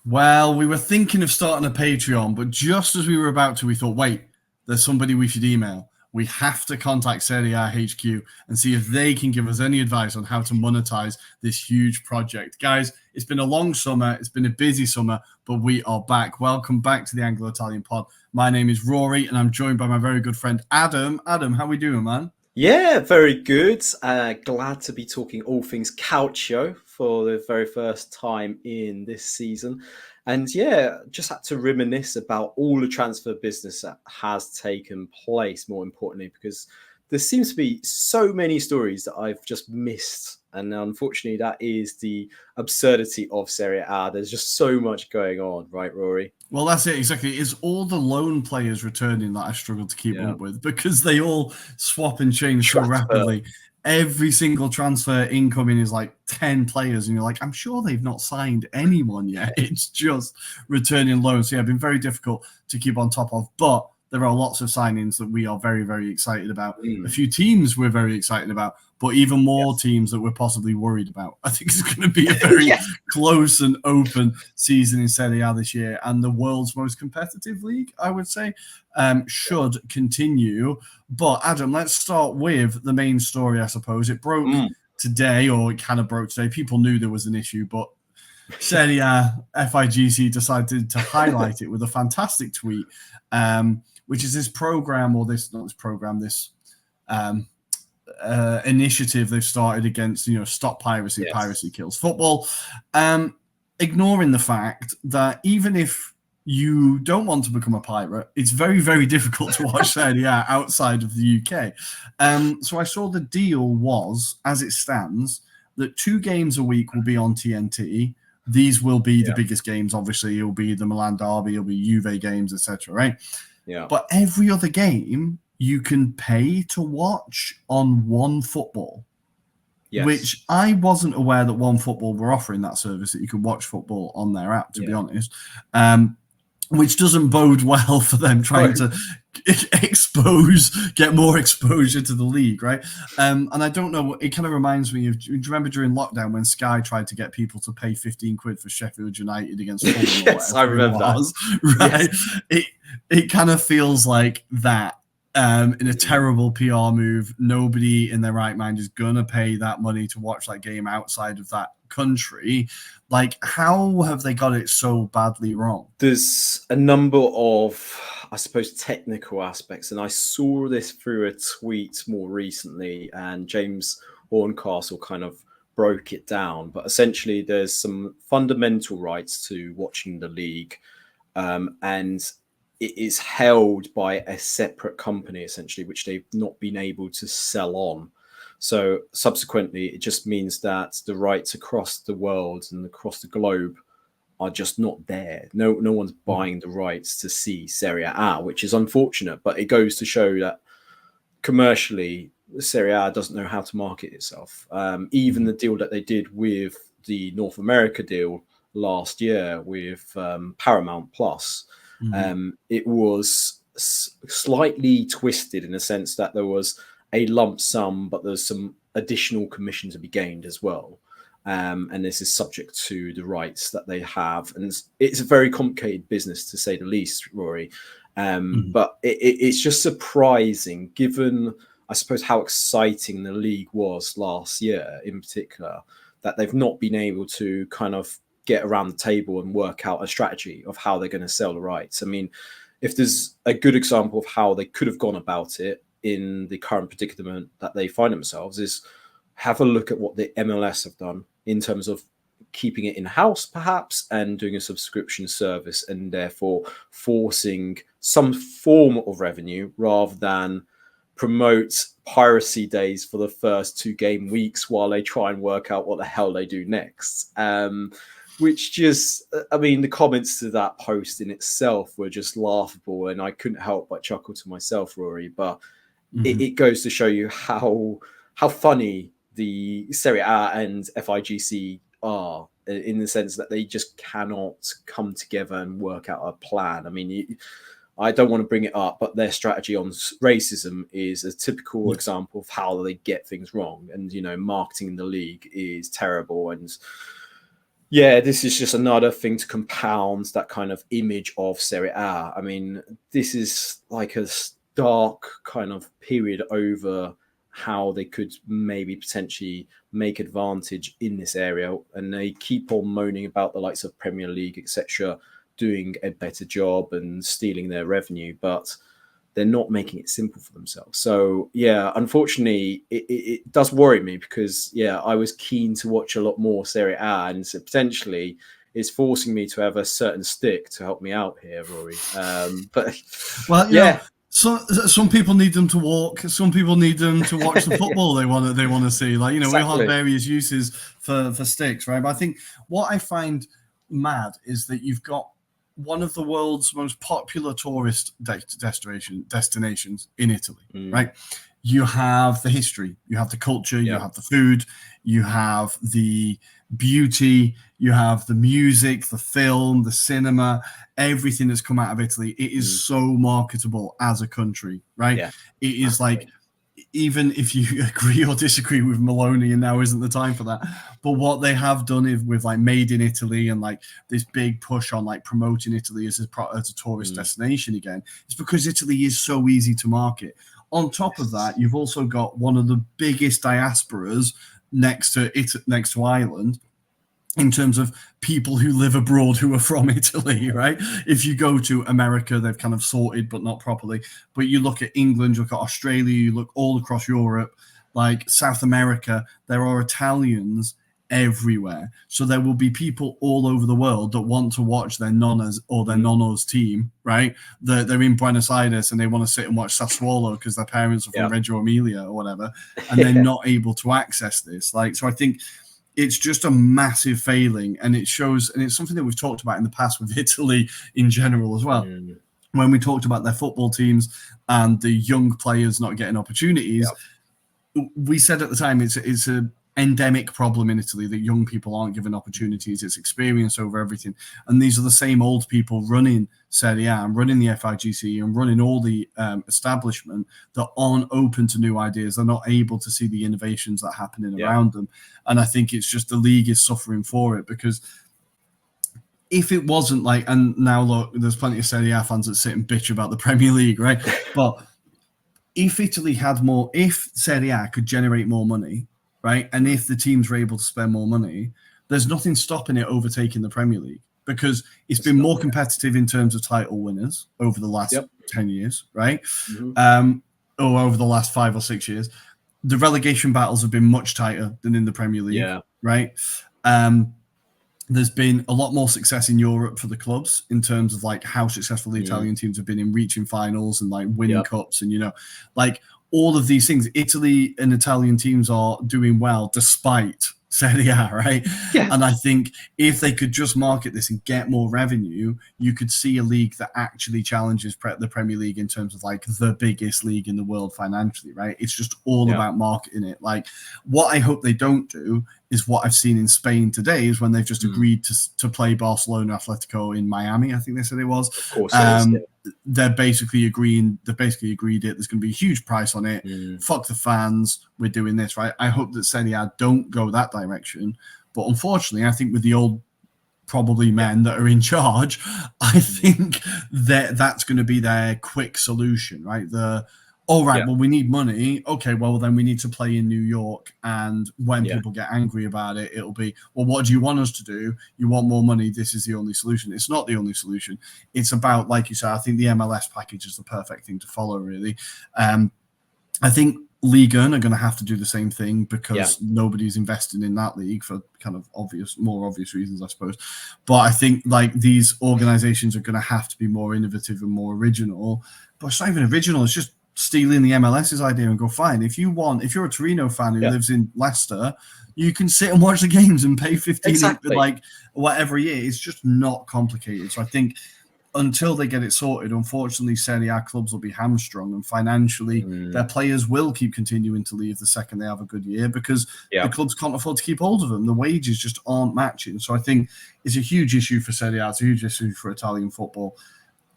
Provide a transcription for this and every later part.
Well, we were thinking of starting a Patreon, but just as we were about to, we thought, wait, there's somebody we should email. We have to contact Serie A HQ and see if they can give us any advice on how to monetize this huge project. Guys, it's been a long summer. It's been a busy summer, but we are back. Welcome back to the Anglo-Italian pod. My name is Rory, and I'm joined by my very good friend, Adam. Adam, how we doing, man? Yeah, very good. Glad to be talking all things Calcio for the very first time in this season. And yeah, just had to reminisce about all the transfer business that has taken place, more importantly, because there seems to be so many stories that I've just missed. And unfortunately, that is the absurdity of Serie A. There's just so much going on, right, Rory? Well, that's it, exactly. It's all the loan players returning that I struggle to keep Yeah. up with because they all swap and change so Transfer. rapidly. Every single transfer incoming is like 10 players, and you're like, I'm sure they've not signed anyone yet. It's just returning loans. So, yeah, been very difficult to keep on top of. But there are lots of signings that we are very, very excited about. A few teams we're very excited about, but even more teams that we're possibly worried about. I think it's going to be a very close and open season in Serie A this year, and the world's most competitive league, I would say, should continue. But Adam, let's start with the main story, I suppose. It broke today, or it kind of broke today. People knew there was an issue, but Serie A FIGC decided to highlight it with a fantastic tweet, which is this program, or this, not this program, this initiative they've started against, stop piracy. Yes. Piracy kills football. Ignoring the fact that even if you don't want to become a pirate, it's very, very difficult to watch Serie A outside of the UK. So I saw the deal was, as it stands, that 2 games a week will be on TNT. These will be the biggest games. Obviously, it'll be the Milan derby, it'll be Juve games, etc. Right? Yeah. But every other game you can pay to watch on OneFootball. Yes. Which I wasn't aware that OneFootball were offering that service, that you could watch football on their app, to be honest. Which doesn't bode well for them trying to get more exposure to the league, right? And I don't know, it kind of reminds me of, do you remember during lockdown when Sky tried to get people to pay 15 quid for Sheffield United against Fulham? Yes, I remember that. Right? Yes. It kind of feels like that. In a terrible PR move. Nobody in their right mind is going to pay that money to watch that game outside of that country. Like, how have they got it so badly wrong? There's a number of, I suppose, technical aspects, and I saw this through a tweet more recently, and James Horncastle kind of broke it down. But essentially, there's some fundamental rights to watching the league, and it is held by a separate company, essentially, which they've not been able to sell on. So subsequently, it just means that the rights across the world and across the globe are just not there. No one's buying the rights to see Serie A, which is unfortunate, but it goes to show that commercially, Serie A doesn't know how to market itself. Even the deal that they did with the North America deal last year with Paramount Plus, it was slightly twisted in the sense that there was a lump sum, but there's some additional commission to be gained as well. And this is subject to the rights that they have. And it's a very complicated business, to say the least, Rory. But it's just surprising, given, I suppose, how exciting the league was last year in particular, that they've not been able to kind of get around the table and work out a strategy of how they're going to sell the rights. I mean, if there's a good example of how they could have gone about it in the current predicament that they find themselves, is have a look at what the MLS have done in terms of keeping it in-house, perhaps, and doing a subscription service, and therefore forcing some form of revenue rather than promote piracy days for the first 2 game weeks while they try and work out what the hell they do next. Which just, I mean, the comments to that post in itself were just laughable, and I couldn't help but chuckle to myself, Rory. But it goes to show you how funny the Serie A and FIGC are, in the sense that they just cannot come together and work out a plan. I mean, I don't want to bring it up, but their strategy on racism is a typical example of how they get things wrong. And, marketing in the league is terrible. And Yeah, this is just another thing to compound that kind of image of Serie A. I mean, this is like a dark kind of period over how they could maybe potentially make advantage in this area, and they keep on moaning about the likes of Premier League, etc., doing a better job and stealing their revenue, but they're not making it simple for themselves. So yeah, unfortunately, it does worry me because yeah, I was keen to watch a lot more Serie A, and so potentially it's forcing me to have a certain stick to help me out here, Rory. But Well, yeah, so some people need them to walk. Some people need them to watch the football they want to see. Like, we all have various uses for sticks, right? But I think what I find mad is that you've got one of the world's most popular tourist destinations in Italy, right? You have the history, you have the culture, you have the food, you have the beauty, you have the music, the film, the cinema, everything that's come out of Italy. It is so marketable as a country, right? Yeah, it is like, even if you agree or disagree with Maloney, and now isn't the time for that, but what they have done is with like Made in Italy and like this big push on like promoting Italy as a tourist destination again, it's because Italy is so easy to market. On top of that, you've also got one of the biggest diasporas next to Ireland, in terms of people who live abroad who are from Italy, right? If you go to America, they've kind of sorted, but not properly. But you look at England, you look at Australia, you look all across Europe, like South America, there are Italians everywhere. So there will be people all over the world that want to watch their nonnas or their nonnos team, right? They're in Buenos Aires and they want to sit and watch Sassuolo because their parents are from Reggio Emilia or whatever, and they're not able to access this. Like, so I think it's just a massive failing, and it shows, and it's something that we've talked about in the past with Italy in general as well. When we talked about their football teams and the young players not getting opportunities, we said at the time it's a endemic problem in Italy that young people aren't given opportunities. It's experience over everything, and these are the same old people running Serie A and running the FIGC and running all the establishment that aren't open to new ideas. They're not able to see the innovations that are happening around them, and I think it's just the league is suffering for it, because if it wasn't like, and now look, there's plenty of Serie A fans that sit and bitch about the Premier League, right? But if Italy had more, if Serie A could generate more money, right, and if the teams were able to spend more money, there's nothing stopping it overtaking the Premier League, because it's been more competitive in terms of title winners over the last 10 years, right? Or over the last 5 or 6 years. The relegation battles have been much tighter than in the Premier League, right? There's been a lot more success in Europe for the clubs in terms of like how successful the Italian teams have been in reaching finals and like winning cups, and like all of these things. Italy and Italian teams are doing well despite Serie A, right? Yeah. And I think if they could just market this and get more revenue, you could see a league that actually challenges the Premier League in terms of like the biggest league in the world financially, right? It's just all about marketing it. Like, what I hope they don't do is what I've seen in Spain today, is when they've just agreed to play Barcelona Atletico in Miami, I think they said it was. Of course they're basically agreed it. There's going to be a huge price on it. Fuck the fans. We're doing this, right? I hope that Serie A don't go that direction. But unfortunately, I think with the old probably men that are in charge, I think that that's going to be their quick solution, right? Well, we need money. Okay, well, then we need to play in New York. And when people get angry about it, it'll be, well, what do you want us to do? You want more money? This is the only solution. It's not the only solution. It's about, like you said, I think the MLS package is the perfect thing to follow, really. I think Liga are going to have to do the same thing, because nobody's investing in that league for kind of more obvious reasons, I suppose. But I think like these organizations are going to have to be more innovative and more original. But it's not even original. It's just stealing the MLS's idea and go, fine. If you're a Torino fan who lives in Leicester, you can sit and watch the games and pay 15 like whatever a year. It's just not complicated. So I think until they get it sorted, unfortunately, Serie A clubs will be hamstrung, and financially, their players will keep continuing to leave the second they have a good year, because the clubs can't afford to keep hold of them. The wages just aren't matching. So I think it's a huge issue for Serie A. It's a huge issue for Italian football.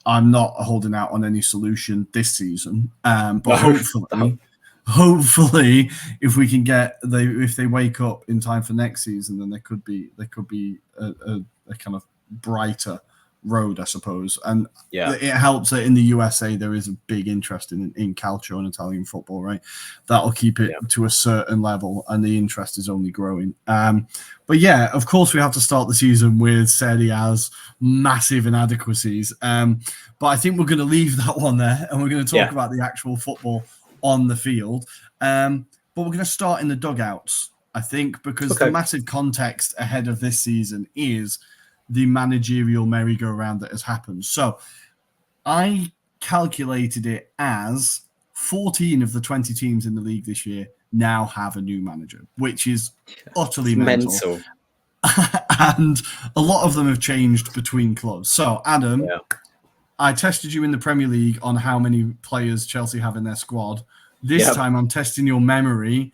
I'm not holding out on any solution this season, but hopefully hopefully, if we can if they wake up in time for next season, then there could be a kind of brighter road, I suppose. And it helps that in the USA there is a big interest in Calcio and Italian football, right? That'll keep it to a certain level, and the interest is only growing. But yeah, of course we have to start the season with Serie A's massive inadequacies. But I think we're going to leave that one there, and we're going to talk about the actual football on the field. But we're going to start in the dugouts, I think, because the massive context ahead of this season is the managerial merry-go-round that has happened. So I calculated it as 14 of the 20 teams in the league this year now have a new manager, which is utterly mental. And a lot of them have changed between clubs. So, Adam, I tested you in the Premier League on how many players Chelsea have in their squad. This time I'm testing your memory.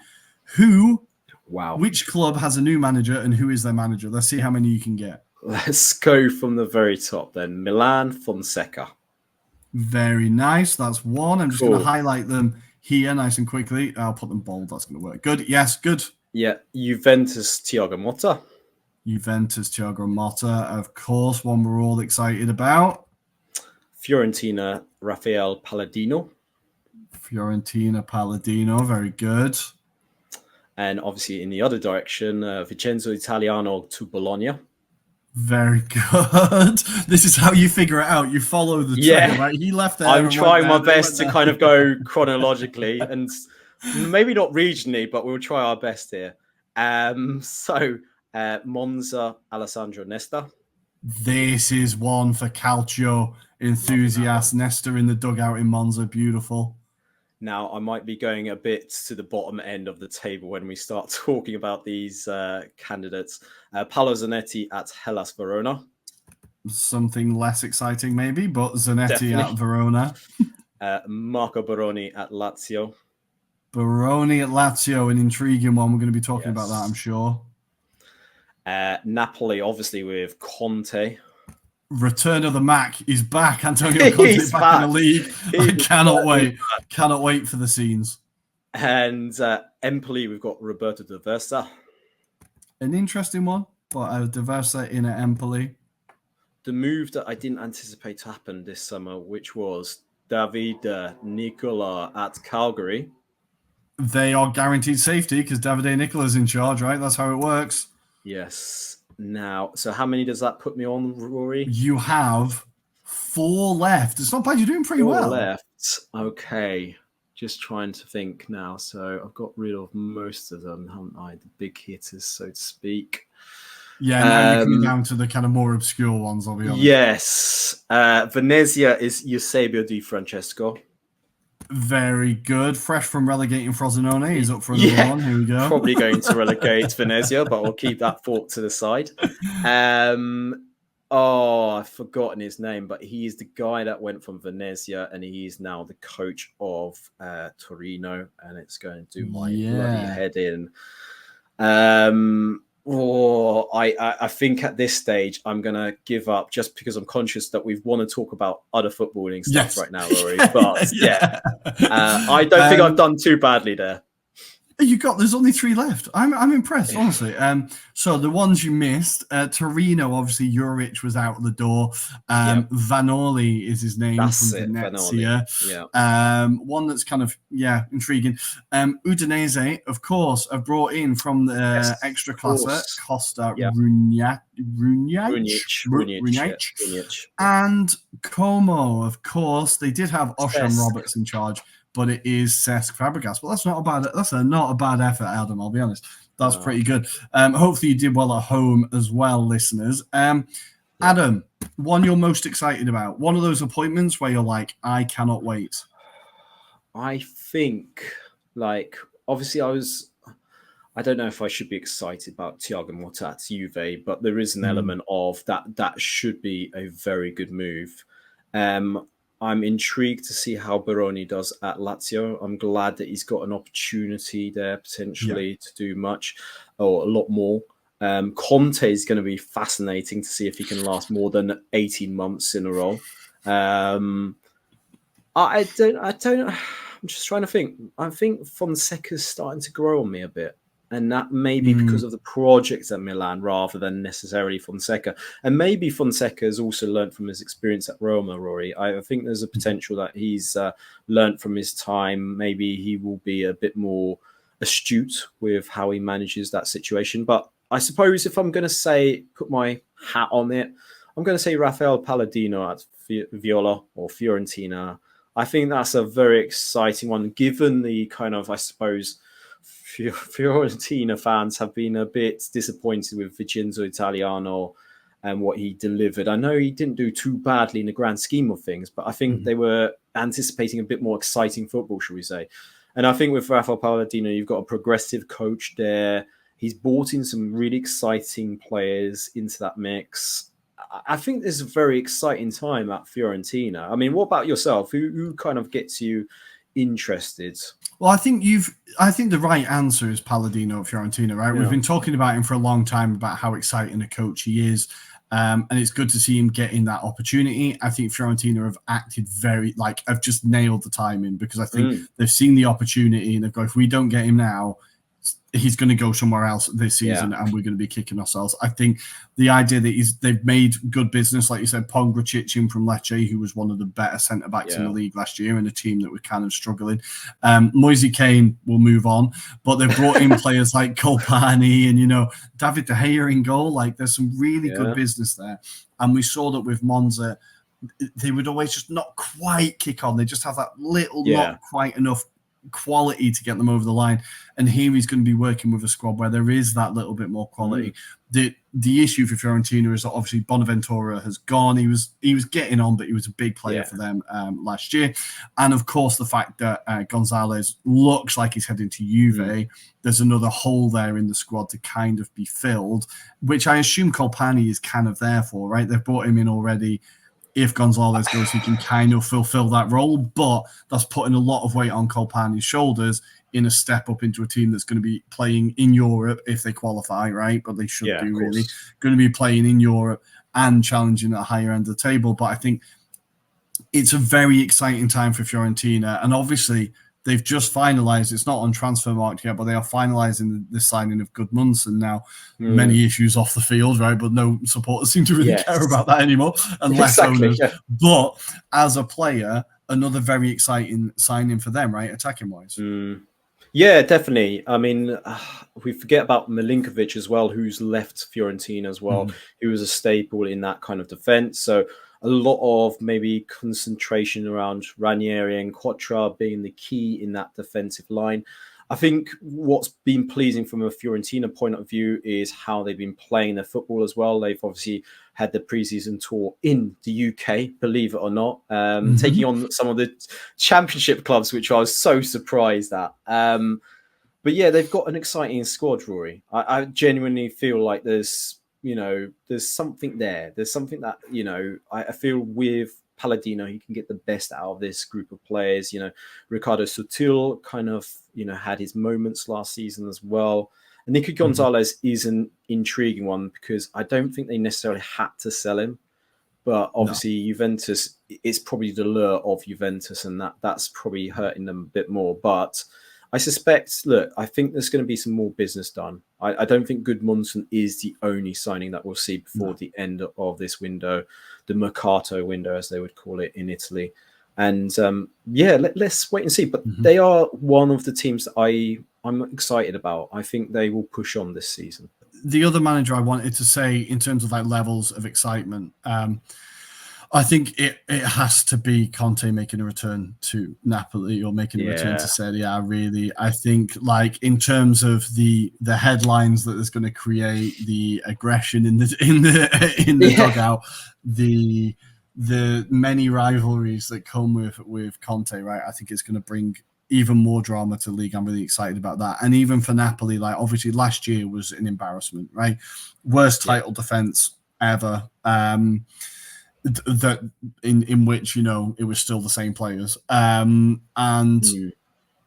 Which club has a new manager and who is their manager? Let's see how many you can get. Let's go from the very top then. Milan Fonseca. Very nice. That's one. I'm just going to highlight them here nice and quickly. I'll put them bold. That's going to work. Good. Yes, good. Yeah. Juventus Thiago Motta. Juventus Thiago Motta, of course, one we're all excited about. Fiorentina Rafael Palladino. Fiorentina Palladino, very good. And obviously in the other direction, Vincenzo Italiano to Bologna. Very good. This is how you figure it out. You follow the trail, right? He left there. I'm trying my best to kind of go chronologically and maybe not regionally, but we'll try our best here. Monza, Alessandro Nesta. This is one for Calcio enthusiasts. Nesta in the dugout in Monza. Beautiful. Now, I might be going a bit to the bottom end of the table when we start talking about these candidates. Paolo Zanetti at Hellas Verona. Something less exciting, maybe, but Zanetti at Verona. Marco Baroni at Lazio. Baroni at Lazio, an intriguing one. We're going to be talking about that, I'm sure. Napoli, obviously, with Conte. Return of the Mac. He's back. Antonio Conte back in the league. I cannot wait. Cannot wait for the scenes. And Empoli, we've got Roberto De Versa. An interesting one, but De Versa in at Empoli. The move that I didn't anticipate to happen this summer, which was David Nicola at Calgary. They are guaranteed safety because Davide Nicola's in charge, right? That's how it works. Yes. Now, so how many does that put me on, Rory? You have 4 left. It's not bad. You're doing pretty well. 4 left. Okay. Just trying to think now. So I've got rid of most of them, haven't I? The big hitters, so to speak. Yeah, now you're coming down to the kind of more obscure ones, I'll be honest. Yes. Venezia is Eusebio Di Francesco. Very good. Fresh from relegating Frosinone. He's up for another one. Here we go. Probably going to relegate Venezia, but we'll keep that thought to the side. I've forgotten his name, but he's the guy that went from Venezia, and he's now the coach of Torino, and it's going to do my bloody head in. I think at this stage I'm going to give up just because I'm conscious that we want to talk about other footballing stuff right now, Rory. But I don't think I've done too badly there. There's only 3 left. I'm impressed, honestly. So the ones you missed, Torino, obviously Juric was out the door. Vanoli is his name from Venezia. One that's kind of intriguing. Udinese, of course, have brought in from the extra class Costa Runjaic. And Como, of course. They did have Osham Roberts in charge, but it is Cesc Fabregas. Well, that's not a bad effort, Adam. I'll be honest. That's pretty good. Hopefully you did well at home as well, listeners. Adam, one you're most excited about? One of those appointments where you're like, I cannot wait. I think, obviously I don't know if I should be excited about Thiago Motta at Juve, but there is an element of that should be a very good move. I'm intrigued to see how Baroni does at Lazio. I'm glad that he's got an opportunity there potentially to do much or a lot more. Conte is going to be fascinating to see if he can last more than 18 months in a row. I don't. I'm just trying to think. I think Fonseca's starting to grow on me a bit. And that may be because of the projects at Milan rather than necessarily Fonseca. And maybe Fonseca has also learned from his experience at Roma, Rory. I think there's a potential that he's learned from his time. Maybe he will be a bit more astute with how he manages that situation. But I suppose if I'm going to put my hat on it, I'm going to say Rafael Palladino at Viola or Fiorentina. I think that's a very exciting one, given the kind of, I suppose, Fiorentina fans have been a bit disappointed with Vincenzo Italiano and what he delivered. I know he didn't do too badly in the grand scheme of things, but I think they were anticipating a bit more exciting football, shall we say. And I think with Rafael Palladino, you've got a progressive coach there. He's brought in some really exciting players into that mix. I think this is a very exciting time at Fiorentina. I mean, what about yourself? Who kind of gets you interested? Well, I think the right answer is Palladino at Fiorentina, right? Yeah. We've been talking about him for a long time about how exciting a coach he is. And it's good to see him getting that opportunity. I think Fiorentina have acted have just nailed the timing, because I think they've seen the opportunity and they've gone, if we don't get him now, he's going to go somewhere else this season and we're going to be kicking ourselves. I think the idea that they've made good business, like you said, Pongracic in from Lecce, who was one of the better centre-backs in the league last year and a team that were kind of struggling. Moise Kean will move on, but they've brought in players like Colpani and, David De Gea in goal. Like, there's some really good business there. And we saw that with Monza, they would always just not quite kick on. They just have that little, not quite enough quality to get them over the line. And here he's going to be working with a squad where there is that little bit more quality. The issue for Fiorentina is that obviously Bonaventura has gone. He was getting on, but he was a big player for them last year. And of course, the fact that Gonzalez looks like he's heading to Juve, there's another hole there in the squad to kind of be filled, which I assume Colpani is kind of there for, right? They've brought him in already. If Gonzalez goes, he can kind of fulfill that role, but that's putting a lot of weight on Colpani's shoulders in a step up into a team that's going to be playing in Europe if they qualify, right? But they should do really. Going to be playing in Europe and challenging at a higher end of the table. But I think it's a very exciting time for Fiorentina. And obviously, they've just finalised, it's not on transfer market yet, but they are finalising the signing of Gudmundsson now. Many issues off the field, right? But no supporters seem to really care about that anymore, and less owners. Yeah. But as a player, another very exciting signing for them, right? Attacking-wise. Yeah, definitely. I mean, we forget about Milinkovic as well, who's left Fiorentina as well. He was a staple in that kind of defence. So a lot of maybe concentration around Ranieri and Quattro being the key in that defensive line. I think what's been pleasing from a Fiorentina point of view is how they've been playing their football as well. They've obviously had the preseason tour in the UK, believe it or not, taking on some of the championship clubs, which I was so surprised at. But yeah, they've got an exciting squad, Rory. I genuinely feel like there's something there. There's something that, I feel with Palladino, he can get the best out of this group of players. Ricardo Sotil kind of, had his moments last season as well. And Nico Gonzalez is an intriguing one because I don't think they necessarily had to sell him. But obviously Juventus, it's probably the lure of Juventus, and that's probably hurting them a bit more. But I suspect, I think there's going to be some more business done. I don't think Gudmundsson is the only signing that we'll see before the end of this window, the Mercato window, as they would call it in Italy. And let's wait and see. But they are one of the teams that I'm excited about. I think they will push on this season. The other manager I wanted to say in terms of like levels of excitement, I think it has to be Conte making a return to Napoli or making a return to Serie A. Really, I think like in terms of the headlines that is going to create, the aggression in the dugout, the many rivalries that come with Conte, right? I think it's going to bring even more drama to the league. I'm really excited about that. And even for Napoli, like obviously last year was an embarrassment, right? Worst title defense ever. That in which it was still the same players, and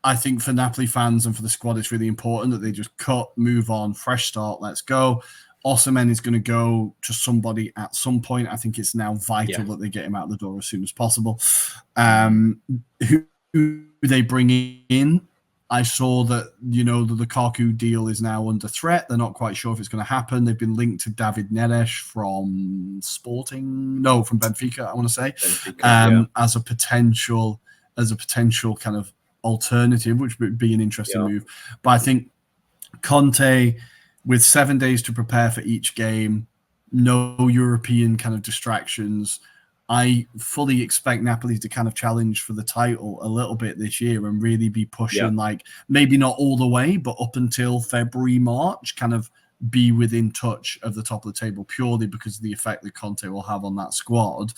I think for Napoli fans and for the squad, it's really important that they just move on, fresh start, let's go. Osimhen is going to go to somebody at some point. I think it's now vital that they get him out the door as soon as possible. who they bring in. I saw that, the Lukaku deal is now under threat. They're not quite sure if it's going to happen. They've been linked to David Neres from from Benfica, I want to say, as a potential kind of alternative, which would be an interesting move. But I think Conte, with 7 days to prepare for each game, no European kind of distractions, I fully expect Napoli to kind of challenge for the title a little bit this year and really be pushing, like maybe not all the way, but up until February, March, kind of be within touch of the top of the table, purely because of the effect that Conte will have on that squad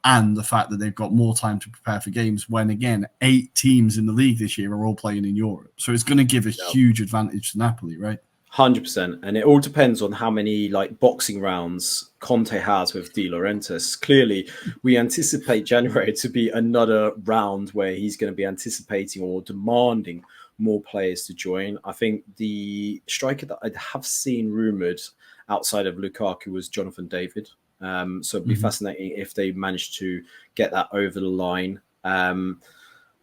and the fact that they've got more time to prepare for games when, again, 8 teams in the league this year are all playing in Europe. So it's going to give a huge advantage to Napoli, right? 100%, and it all depends on how many boxing rounds Conte has with De Laurentiis. Clearly, we anticipate January to be another round where he's going to be anticipating or demanding more players to join. I think the striker that I have seen rumored outside of Lukaku was Jonathan David. So it'd be fascinating if they manage to get that over the line.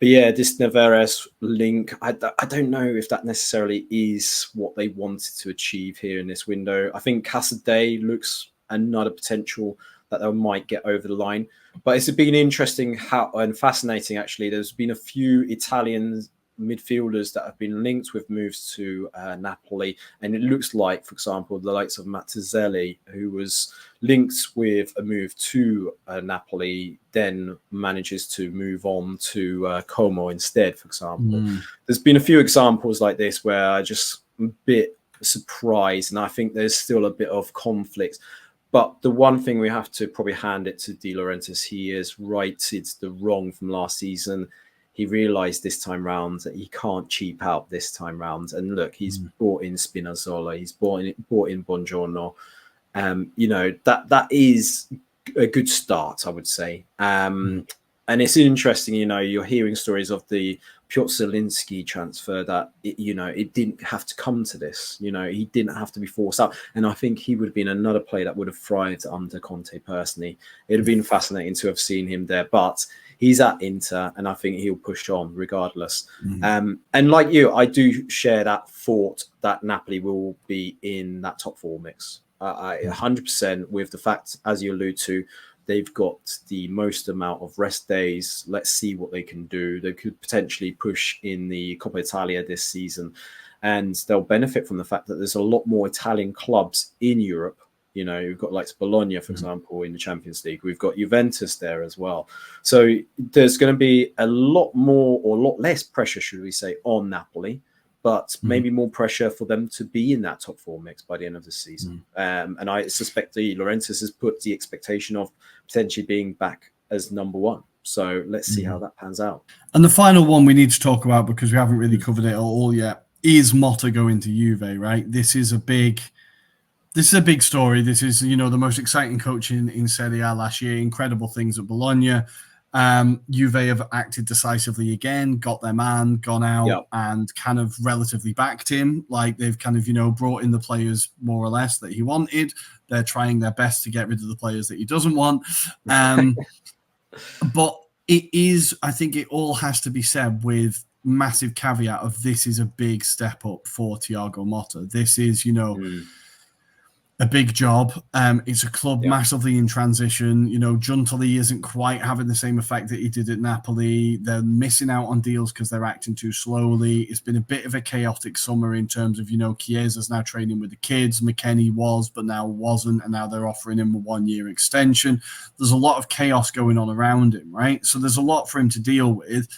But yeah, this Neves link, I don't know if that necessarily is what they wanted to achieve here in this window. I think Casadei looks another potential that they might get over the line. But it's been interesting and fascinating, actually. There's been a few Italian midfielders that have been linked with moves to Napoli. And it looks like, for example, the likes of Mattezzelli, who was linked with a move to Napoli, then manages to move on to Como instead, for example. There's been a few examples like this where I just a bit surprised, and I think there's still a bit of conflict. But the one thing we have to probably hand it to De Laurentiis, he has righted the wrong from last season. He realised this time round that he can't cheap out this time round. And look, he's brought in Spinazzola, he's brought in Buongiorno. That is a good start, I would say. And it's interesting, you're hearing stories of the Piotr Zielinski transfer that, it didn't have to come to this. He didn't have to be forced out. And I think he would have been another player that would have thrived under Conte personally. It would have been fascinating to have seen him there. But he's at Inter, and I think he'll push on regardless. And like you, I do share that thought that Napoli will be in that top 4 mix. 100% with the fact, as you allude to, they've got the most amount of rest days. Let's see what they can do. They could potentially push in the Coppa Italia this season, and they'll benefit from the fact that there's a lot more Italian clubs in Europe. We've got Bologna, for example, in the Champions League. We've got Juventus there as well. So there's going to be a lot more or a lot less pressure, should we say, on Napoli, but maybe more pressure for them to be in that top 4 mix by the end of the season. And I suspect De Laurentiis has put the expectation of potentially being back as number 1. So let's see how that pans out. And the final one we need to talk about, because we haven't really covered it all yet, is Motta going to Juve, right? This is a big story. This is, the most exciting coach in Serie A last year. Incredible things at Bologna. Juve have acted decisively again, got their man, gone out and kind of relatively backed him. Like they've kind of, brought in the players more or less that he wanted. They're trying their best to get rid of the players that he doesn't want. But it is, I think it all has to be said with massive caveat of this is a big step up for Thiago Motta. This is, a big job. It's a club massively in transition. Giuntoli isn't quite having the same effect that he did at Napoli. They're missing out on deals because they're acting too slowly. It's been a bit of a chaotic summer in terms of, Chiesa's now training with the kids. McKennie was, but now wasn't. And now they're offering him a 1-year extension. There's a lot of chaos going on around him, right? So there's a lot for him to deal with.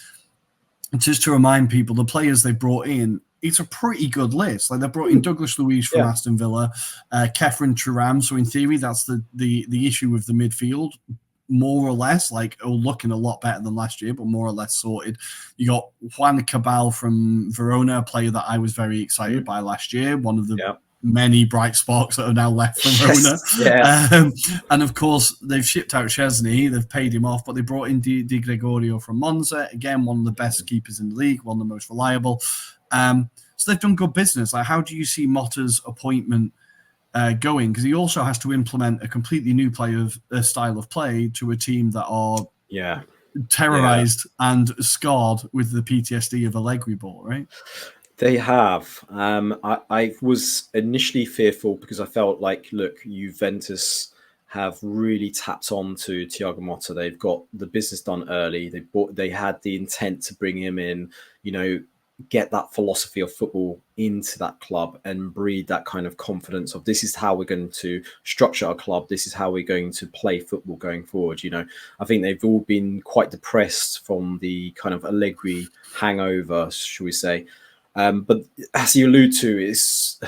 Just to remind people, the players they brought in, it's a pretty good list. Like they brought in Douglas Luiz from Aston Villa, Kefren Turam. So in theory, that's the issue with the midfield, more or less. Looking a lot better than last year, but more or less sorted. You got Juan Cabal from Verona, a player that I was very excited by last year. One of the many bright sparks that are now left for Verona. And of course, they've shipped out Chesney. They've paid him off, but they brought in Di Gregorio from Monza. Again, one of the best keepers in the league, one of the most reliable. So they've done good business. Like, how do you see Motta's appointment going? Because he also has to implement a completely new style of play to a team that are terrorized and scarred with the PTSD of Allegri ball, right? They have. I was initially fearful because I felt like, look, Juventus have really tapped on to Thiago Motta. They've got the business done early. They had the intent to bring him in, get that philosophy of football into that club and breed that kind of confidence of, this is how we're going to structure our club. This is how we're going to play football going forward. I think they've all been quite depressed from the kind of Allegri hangover, should we say. But as you allude to, is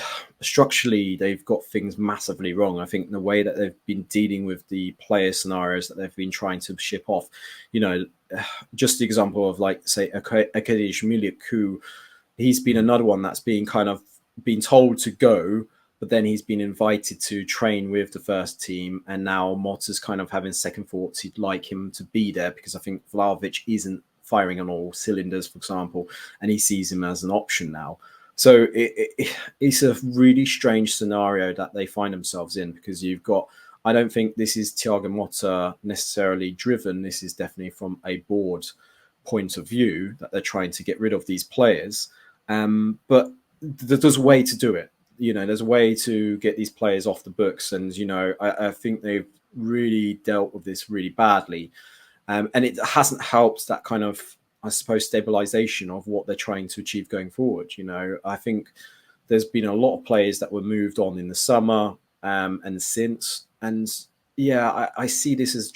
structurally they've got things massively wrong. I think the way that they've been dealing with the player scenarios that they've been trying to ship off, just the example of, like, say, Arkadiusz Milik, who he's been another one that's been kind of been told to go, but then he's been invited to train with the first team, and now Motta's kind of having second thoughts. He'd like him to be there because I think Vlahovic isn't firing on all cylinders, for example, and he sees him as an option now. So it's a really strange scenario that they find themselves in, because you've got, I don't think this is Thiago Motta necessarily driven. This is definitely from a board point of view that they're trying to get rid of these players. But there's a way to do it. There's a way to get these players off the books. And, I think they've really dealt with this really badly. And it hasn't helped that kind of, I suppose, stabilization of what they're trying to achieve going forward. I think there's been a lot of players that were moved on in the summer and since. And yeah, I see this as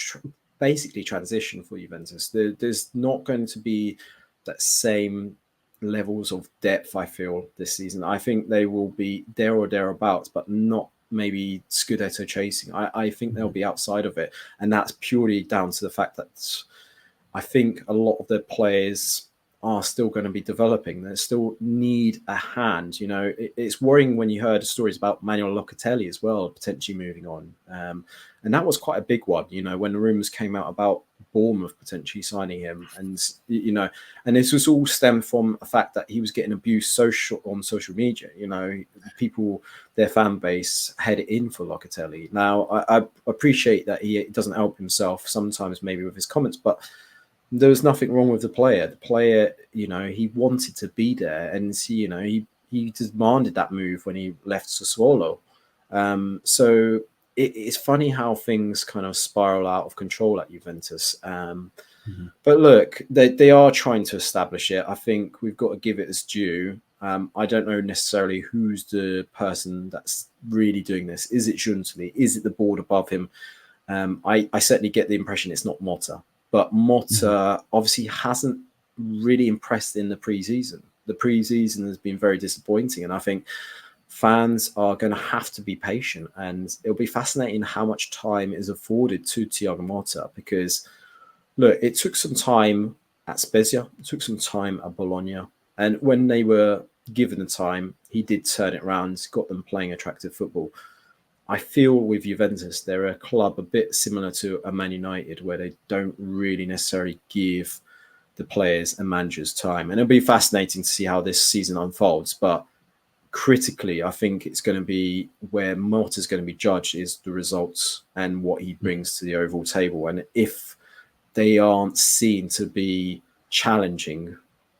basically transition for Juventus. There's not going to be that same levels of depth, I feel, this season. I think they will be there or thereabouts, but not maybe Scudetto chasing. I think they'll be outside of it. And that's purely down to the fact that I think a lot of the players are still going to be developing. They still need a hand. It's worrying when you heard stories about Manuel Locatelli as well, potentially moving on. And that was quite a big one, when the rumors came out about Bournemouth potentially signing him. And, and this was all stemmed from the fact that he was getting abused on social media. People, their fan base had it in for Locatelli. Now, I appreciate that he doesn't help himself sometimes, maybe with his comments, but there was nothing wrong with the player. The player, he wanted to be there, and he demanded that move when he left Sassuolo. So it's funny how things kind of spiral out of control at Juventus. But look, they are trying to establish it. I think we've got to give it its due. I don't know necessarily who's the person that's really doing this. Is it Giuntoli? Is it the board above him? I certainly get the impression it's not Motta. But Motta obviously hasn't really impressed in the pre-season. The pre-season has been very disappointing. And I think fans are going to have to be patient. And it'll be fascinating how much time is afforded to Thiago Motta. Because, look, it took some time at Spezia. It took some time at Bologna. And when they were given the time, he did turn it around, got them playing attractive football. I feel with Juventus, they're a club a bit similar to a Man United, where they don't really necessarily give the players and managers time. And it'll be fascinating to see how this season unfolds. But critically, I think it's going to be where Motta's going to be judged is the results and what he brings to the overall table. And if they aren't seen to be challenging,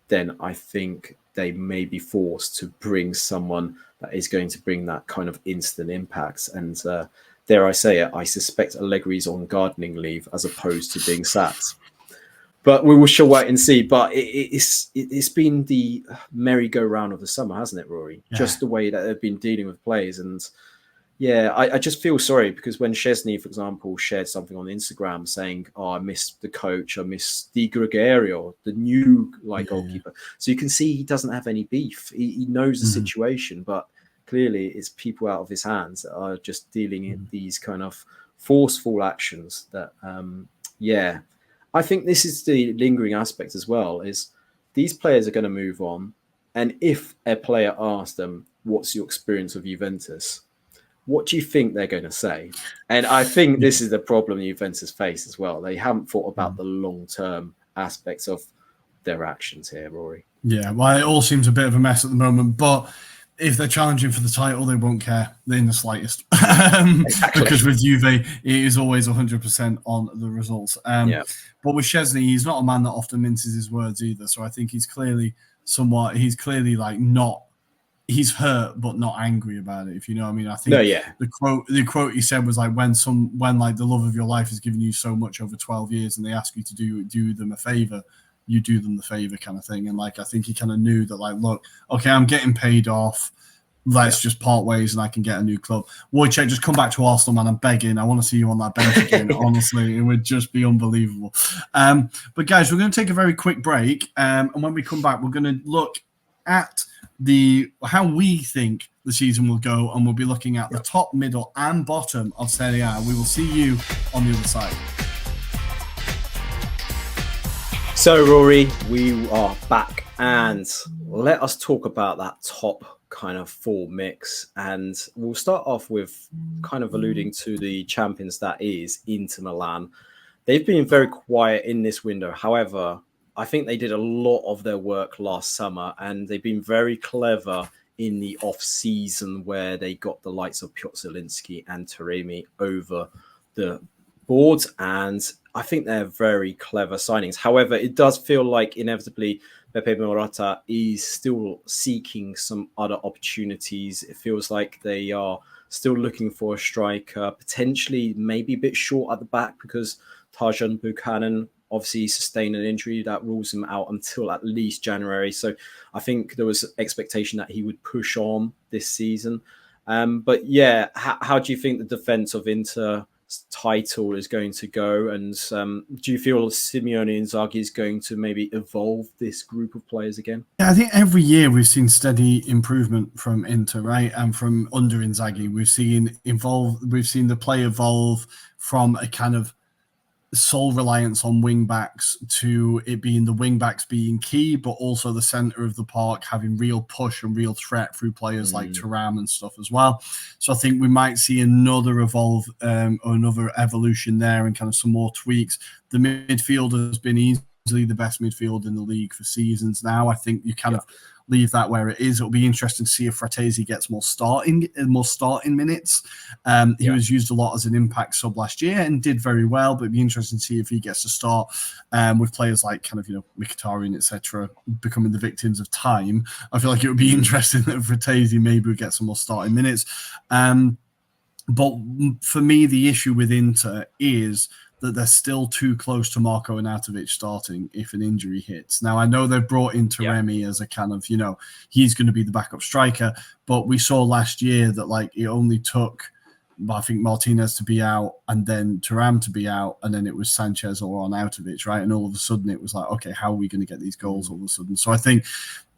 then I think they may be forced to bring someone that is going to bring that kind of instant impact. And dare I say it, I suspect Allegri's on gardening leave as opposed to being sacked. But we shall wait and see. But it's been the merry-go-round of the summer, hasn't it, Rory? Yeah. Just the way that they've been dealing with players. And yeah, I just feel sorry because when Szczesny, for example, shared something on Instagram saying, "Oh, I miss the coach, I miss Di Gregorio, the new goalkeeper." So you can see he doesn't have any beef. He knows the situation, but clearly it's people out of his hands that are just dealing in these kind of forceful actions. That, I think this is the lingering aspect as well. Is these players are going to move on, and if a player asks them, "What's your experience of Juventus?" what do you think they're going to say? And I think this is the problem Juventus face as well. They haven't thought about the long-term aspects of their actions here, Rory. Yeah, well, it all seems a bit of a mess at the moment. But if they're challenging for the title, they won't care in the slightest. Exactly. Because with Juve, it is always 100% on the results. But with Szczesny, he's not a man that often minces his words either. So I think he's clearly like not, he's hurt but not angry about it, if you know what I mean. I think the quote he said was like, when like the love of your life has given you so much over 12 years and they ask you to do them a favor, you do them the favor, kind of thing. And like I think he kind of knew that, like, look, okay, I'm getting paid off, let's just part ways and I can get a new club. Wojciech, just come back to Arsenal, man. I'm begging. I want to see you on that bench again. Honestly, it would just be unbelievable. But guys, we're going to take a very quick break, and when we come back, we're going to look at how we think the season will go, and we'll be looking at the top, middle, and bottom of Serie A. We will see you on the other side. So, Rory, we are back, and let us talk about that top kind of four mix. And we'll start off with kind of alluding to the champions, that is Inter Milan. They've been very quiet in this window. However, I think they did a lot of their work last summer, and they've been very clever in the off-season where they got the likes of Piotr Zielinski and Taremi over the boards, and I think they're very clever signings. However, it does feel like inevitably Pepe Morata is still seeking some other opportunities. It feels like they are still looking for a striker, potentially maybe a bit short at the back because Tajon Buchanan obviously sustained an injury that rules him out until at least January. So I think there was expectation that he would push on this season. But yeah, how do you think the defense of Inter title is going to go? And do you feel Simeone Inzaghi is going to maybe evolve this group of players again? Yeah, I think every year we've seen steady improvement from Inter, right? And from under Inzaghi, we've seen the play evolve from a kind of sole reliance on wing backs to it being the wing backs being key, but also the center of the park having real push and real threat through players like Thuram and stuff as well. So I think we might see another evolve or another evolution there, and kind of some more tweaks. The midfield has been easily the best midfield in the league for seasons now. I think you kind of leave that where it is. It'll be interesting to see if Fratesi gets more starting minutes. He was used a lot as an impact sub last year and did very well, but it'd be interesting to see if he gets to start with players like kind of, Mkhitaryan, etc., becoming the victims of time. I feel like it would be interesting that Fratesi maybe would get some more starting minutes. But for me, the issue with Inter is that they're still too close to Marko Arnautovic starting if an injury hits. Now, I know they've brought in Taremi as a kind of, he's going to be the backup striker, but we saw last year that, like, it only took, I think, Martinez to be out and then Thuram to be out, and then it was Sanchez or Arnautovic, right? And all of a sudden it was like, okay, how are we going to get these goals all of a sudden? So I think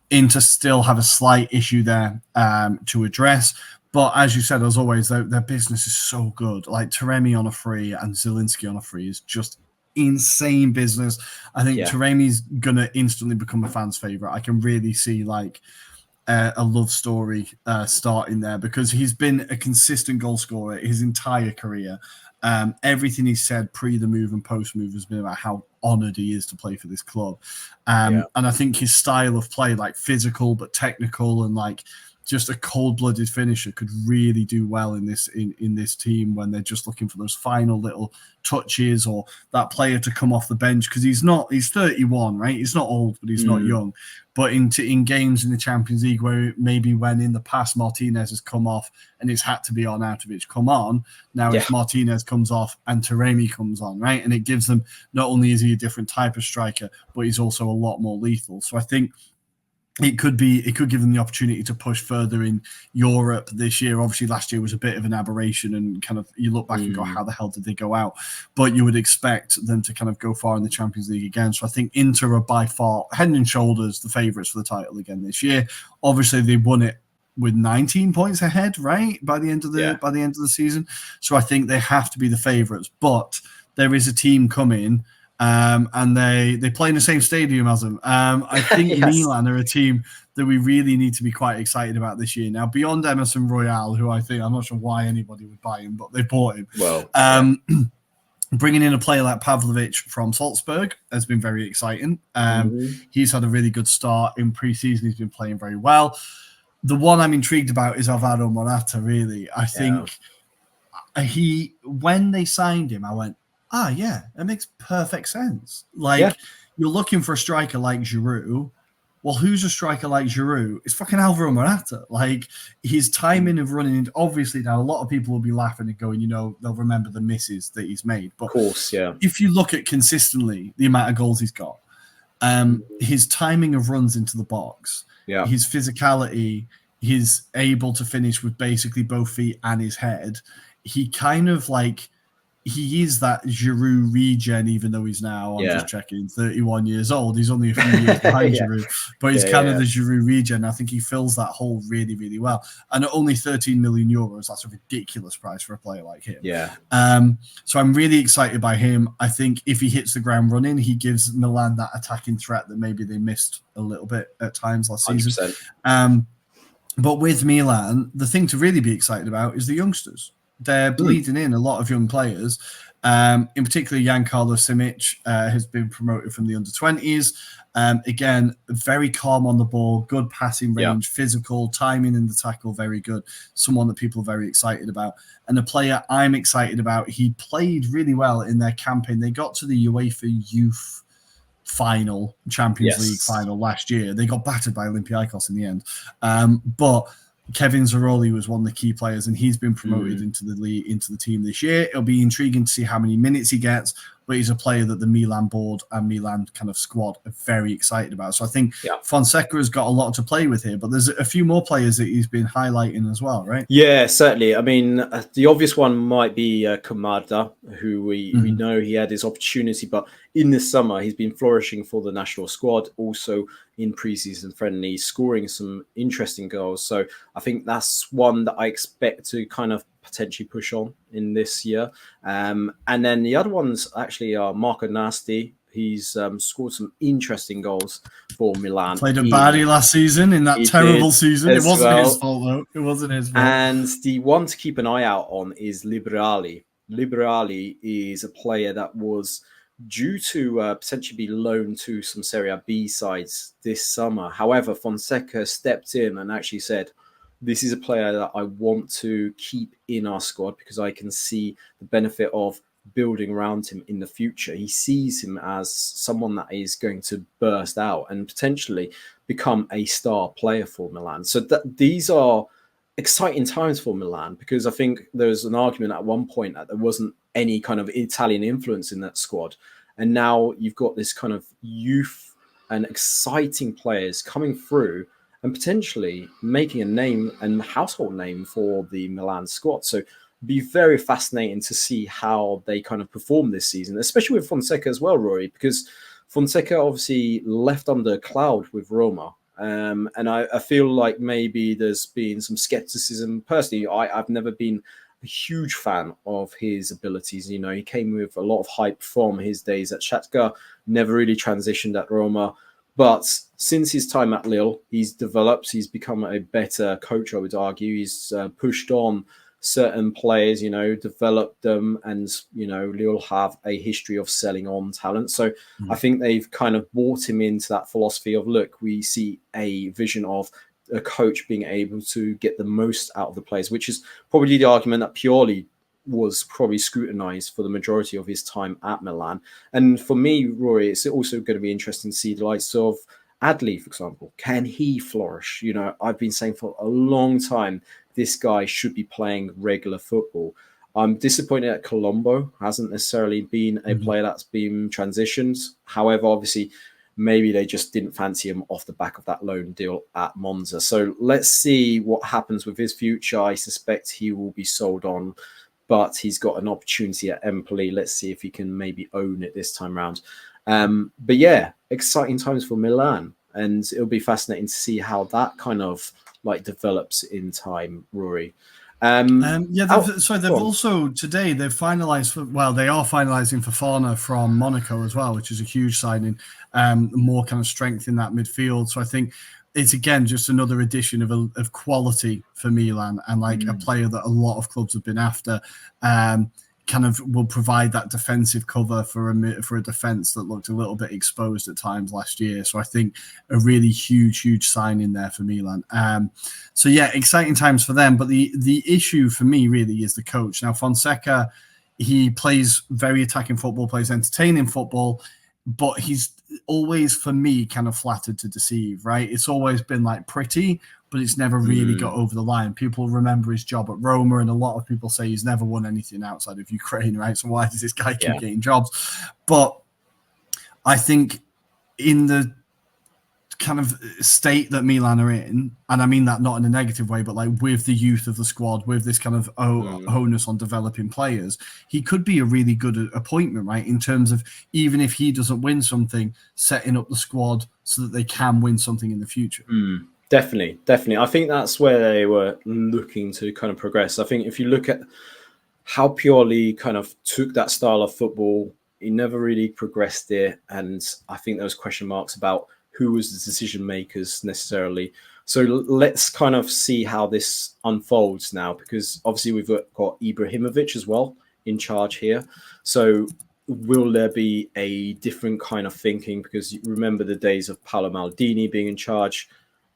Inter still have a slight issue there to address. But as you said, as always, their business is so good. Like Taremi on a free and Zielinski on a free is just insane business. I think Taremi's going to instantly become a fan's favorite. I can really see like a love story starting there, because he's been a consistent goal scorer his entire career. Everything he said pre the move and post move has been about how honored he is to play for this club. And I think his style of play, like physical but technical and like just a cold-blooded finisher, could really do well in this team when they're just looking for those final little touches or that player to come off the bench, because he's 31, right? He's not old, but he's not young. But in games in the Champions League where maybe when in the past Martinez has come off and it's had to be Arnautovic come on, now if Martinez comes off and Taremi comes on, right? And it gives them, not only is he a different type of striker, but he's also a lot more lethal. So I think it could give them the opportunity to push further in Europe this year. Obviously, last year was a bit of an aberration, and kind of you look back and go, how the hell did they go out? But you would expect them to kind of go far in the Champions League again. So I think Inter are by far head and shoulders the favourites for the title again this year. Obviously, they won it with 19 points ahead, right, by the end of the season. So I think they have to be the favourites. But there is a team coming. And they play in the same stadium as them. I think Milan are a team that we really need to be quite excited about this year. Now, beyond Emerson Royale, who I'm not sure why anybody would buy him, but they bought him. Well, bringing in a player like Pavlovic from Salzburg has been very exciting. He's had a really good start in pre-season. He's been playing very well. The one I'm intrigued about is Alvaro Morata. Really, I think when they signed him, I went, yeah, it makes perfect sense. Like, you're looking for a striker like Giroud. Well, who's a striker like Giroud? It's fucking Alvaro Morata. Like, his timing of running, obviously now a lot of people will be laughing and going, they'll remember the misses that he's made. But of course, if you look at consistently the amount of goals he's got, his timing of runs into the box, his physicality, he's able to finish with basically both feet and his head. He kind of he is that Giroud regen, even though he's now, I'm just checking, 31 years old. He's only a few years behind Giroud, but he's kind of the Giroud regen. I think he fills that hole really, really well. And at only 13 million euros, that's a ridiculous price for a player like him. Yeah. So I'm really excited by him. I think if he hits the ground running, he gives Milan that attacking threat that maybe they missed a little bit at times last 100%. season. But with Milan, the thing to really be excited about is the youngsters. They're bleeding in a lot of young players. In particular, Giancarlo Simic has been promoted from the under-20s. Again, very calm on the ball, good passing range, physical, timing in the tackle, very good. Someone that people are very excited about. And a player I'm excited about, he played really well in their campaign. They got to the UEFA Youth final, Champions League final last year. They got battered by Olympiacos in the end. But Kevin Zaroli was one of the key players, and he's been promoted into the team this year. It'll be intriguing to see how many minutes he gets, but he's a player that the Milan board and Milan kind of squad are very excited about. So I think Fonseca has got a lot to play with here, but there's a few more players that he's been highlighting as well, right? Yeah, certainly. I mean, the obvious one might be Kamada, who we know he had his opportunity, but in the summer, he's been flourishing for the national squad, also in preseason friendly, scoring some interesting goals. So I think that's one that I expect to kind of potentially push on in this year. And then the other ones actually are Marco Nasti. He's scored some interesting goals for Milan. Played at Bari last season in that terrible season. It wasn't his fault, though. It wasn't his fault. And the one to keep an eye out on is Liberali. Liberali is a player that was due to potentially be loaned to some Serie A B sides this summer. However, Fonseca stepped in and actually said, this is a player that I want to keep in our squad because I can see the benefit of building around him in the future. He sees him as someone that is going to burst out and potentially become a star player for Milan. So these are exciting times for Milan, because I think there was an argument at one point that there wasn't any kind of Italian influence in that squad. And now you've got this kind of youth and exciting players coming through and potentially making a name and household name for the Milan squad. So be very fascinating to see how they kind of perform this season, especially with Fonseca as well, Rory, because Fonseca obviously left under a cloud with Roma. And I feel like maybe there's been some skepticism. Personally, I've never been a huge fan of his abilities. You know, he came with a lot of hype from his days at Shakhtar, never really transitioned at Roma. But since his time at Lille, he's developed. He's become a better coach, I would argue. He's pushed on certain players, you know, developed them, and, you know, Lille have a history of selling on talent. So I think they've kind of brought him into that philosophy of, look, we see a vision of a coach being able to get the most out of the players, which is probably the argument that Pioli was probably scrutinized for the majority of his time at Milan. And for me, Rory, it's also going to be interesting to see the likes of Adli, for example. Can he flourish? You know, I've been saying for a long time, this guy should be playing regular football. I'm disappointed that Colombo hasn't necessarily been a player that's been transitioned. However, obviously, maybe they just didn't fancy him off the back of that loan deal at Monza. So let's see what happens with his future. I suspect he will be sold on, but he's got an opportunity at Empoli. Let's see if he can maybe own it this time round. But yeah, exciting times for Milan, and it'll be fascinating to see how that kind of like develops in time, Rory. They've also today they've finalized. They are finalizing for Fofana from Monaco as well, which is a huge signing. More kind of strength in that midfield. So I think it's again just another addition of quality for Milan, and like a player that a lot of clubs have been after. kind of will provide that defensive cover for a defense that looked a little bit exposed at times last year. So I think a really huge sign in there for Milan. So yeah, exciting times for them. But the issue for me really is the coach. Now Fonseca, he plays very attacking football, plays entertaining football, but he's always, for me, kind of flattered to deceive, right? It's always been like pretty, but it's never really got over the line. People remember his job at Roma, and a lot of people say he's never won anything outside of Ukraine, right? So why does this guy keep getting jobs? But I think in the kind of state that Milan are in, and I mean that not in a negative way, but like with the youth of the squad, with this kind of onus on developing players, he could be a really good appointment, right? In terms of, even if he doesn't win something, setting up the squad so that they can win something in the future. Definitely. I think that's where they were looking to kind of progress. I think if you look at how Pioli kind of took that style of football, he never really progressed it. And I think there was question marks about who was the decision makers necessarily. So let's kind of see how this unfolds now, because obviously we've got Ibrahimovic as well in charge here. So will there be a different kind of thinking? Because you remember the days of Paolo Maldini being in charge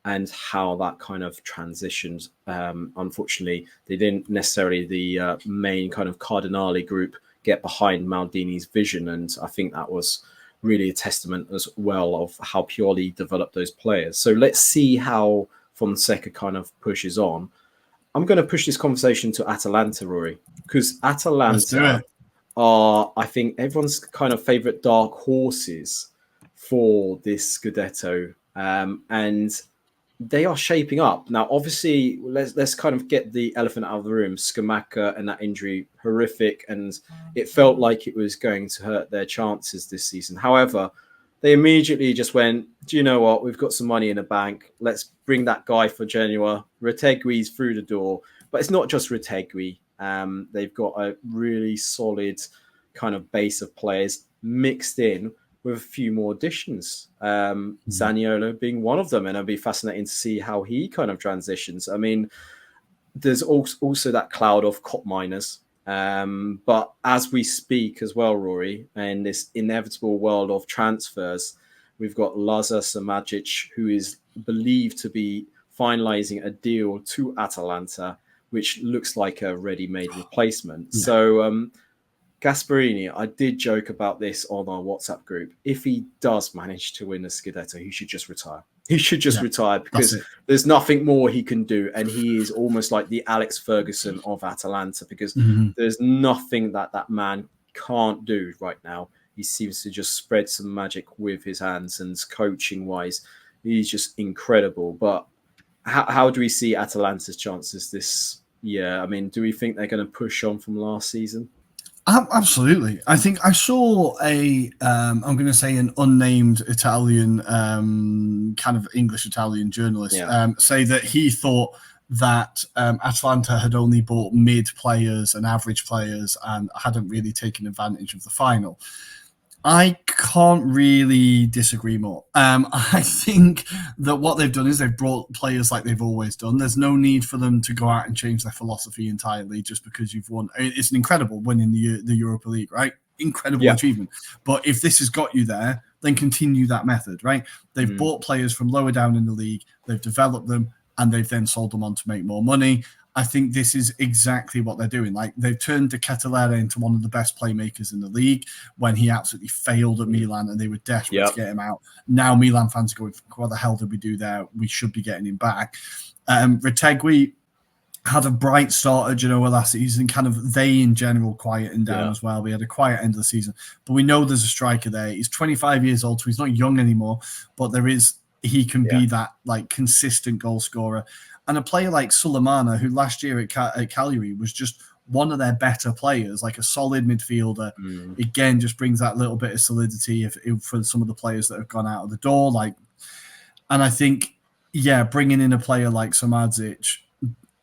and how that kind of transitioned. Unfortunately, they didn't necessarily, the main kind of Cardinale group, get behind Maldini's vision. And I think that was really a testament as well of how Pioli developed those players. So let's see how Fonseca kind of pushes on. I'm going to push this conversation to Atalanta, Rory, because Atalanta are, I think, everyone's kind of favorite dark horses for this Scudetto. And they are shaping up. Now, obviously, let's kind of get the elephant out of the room. Scamacca and that injury, horrific, and it felt like it was going to hurt their chances this season. However, they immediately just went, do you know what? We've got some money in the bank. Let's bring that guy for Genoa. Retegui's through the door. But it's not just Retegui. They've got a really solid kind of base of players mixed in with a few more additions, Zaniolo being one of them. And it'll be fascinating to see how he kind of transitions. I mean, there's also that cloud of cop miners. But as we speak as well, Rory, in this inevitable world of transfers, we've got Lazar Samajic, who is believed to be finalizing a deal to Atalanta, which looks like a ready-made replacement. Yeah. So, Gasperini, I did joke about this on our WhatsApp group. If he does manage to win a Scudetto, he should just retire. He should just retire, because there's nothing more he can do. And he is almost like the Alex Ferguson of Atalanta, because there's nothing that man can't do right now. He seems to just spread some magic with his hands, and coaching-wise, he's just incredible. But how do we see Atalanta's chances this year? I mean, do we think they're going to push on from last season? Absolutely. I think I saw I'm going to say an unnamed Italian, kind of English-Italian journalist say that he thought that Atalanta had only bought mid players and average players and hadn't really taken advantage of the final. I can't really disagree more. I think that what they've done is they've brought players like they've always done. There's no need for them to go out and change their philosophy entirely just because you've won. It's an incredible win in the Europa League, right? Incredible achievement. But if this has got you there, then continue that method, right? They've bought players from lower down in the league, they've developed them, and they've then sold them on to make more money. I think this is exactly what they're doing. Like, they've turned De Ketelaere into one of the best playmakers in the league when he absolutely failed at Milan and they were desperate to get him out. Now Milan fans are going, what the hell did we do there? We should be getting him back. Retegui had a bright start at Genoa last season, kind of they in general quieting down as well. We had a quiet end of the season, but we know there's a striker there. He's 25 years old, so he's not young anymore, but he can be that like consistent goal scorer. And a player like Sulemana, who last year at Cagliari was just one of their better players, like a solid midfielder, again, just brings that little bit of solidity for some of the players that have gone out of the door. And I think, bringing in a player like Samadzic,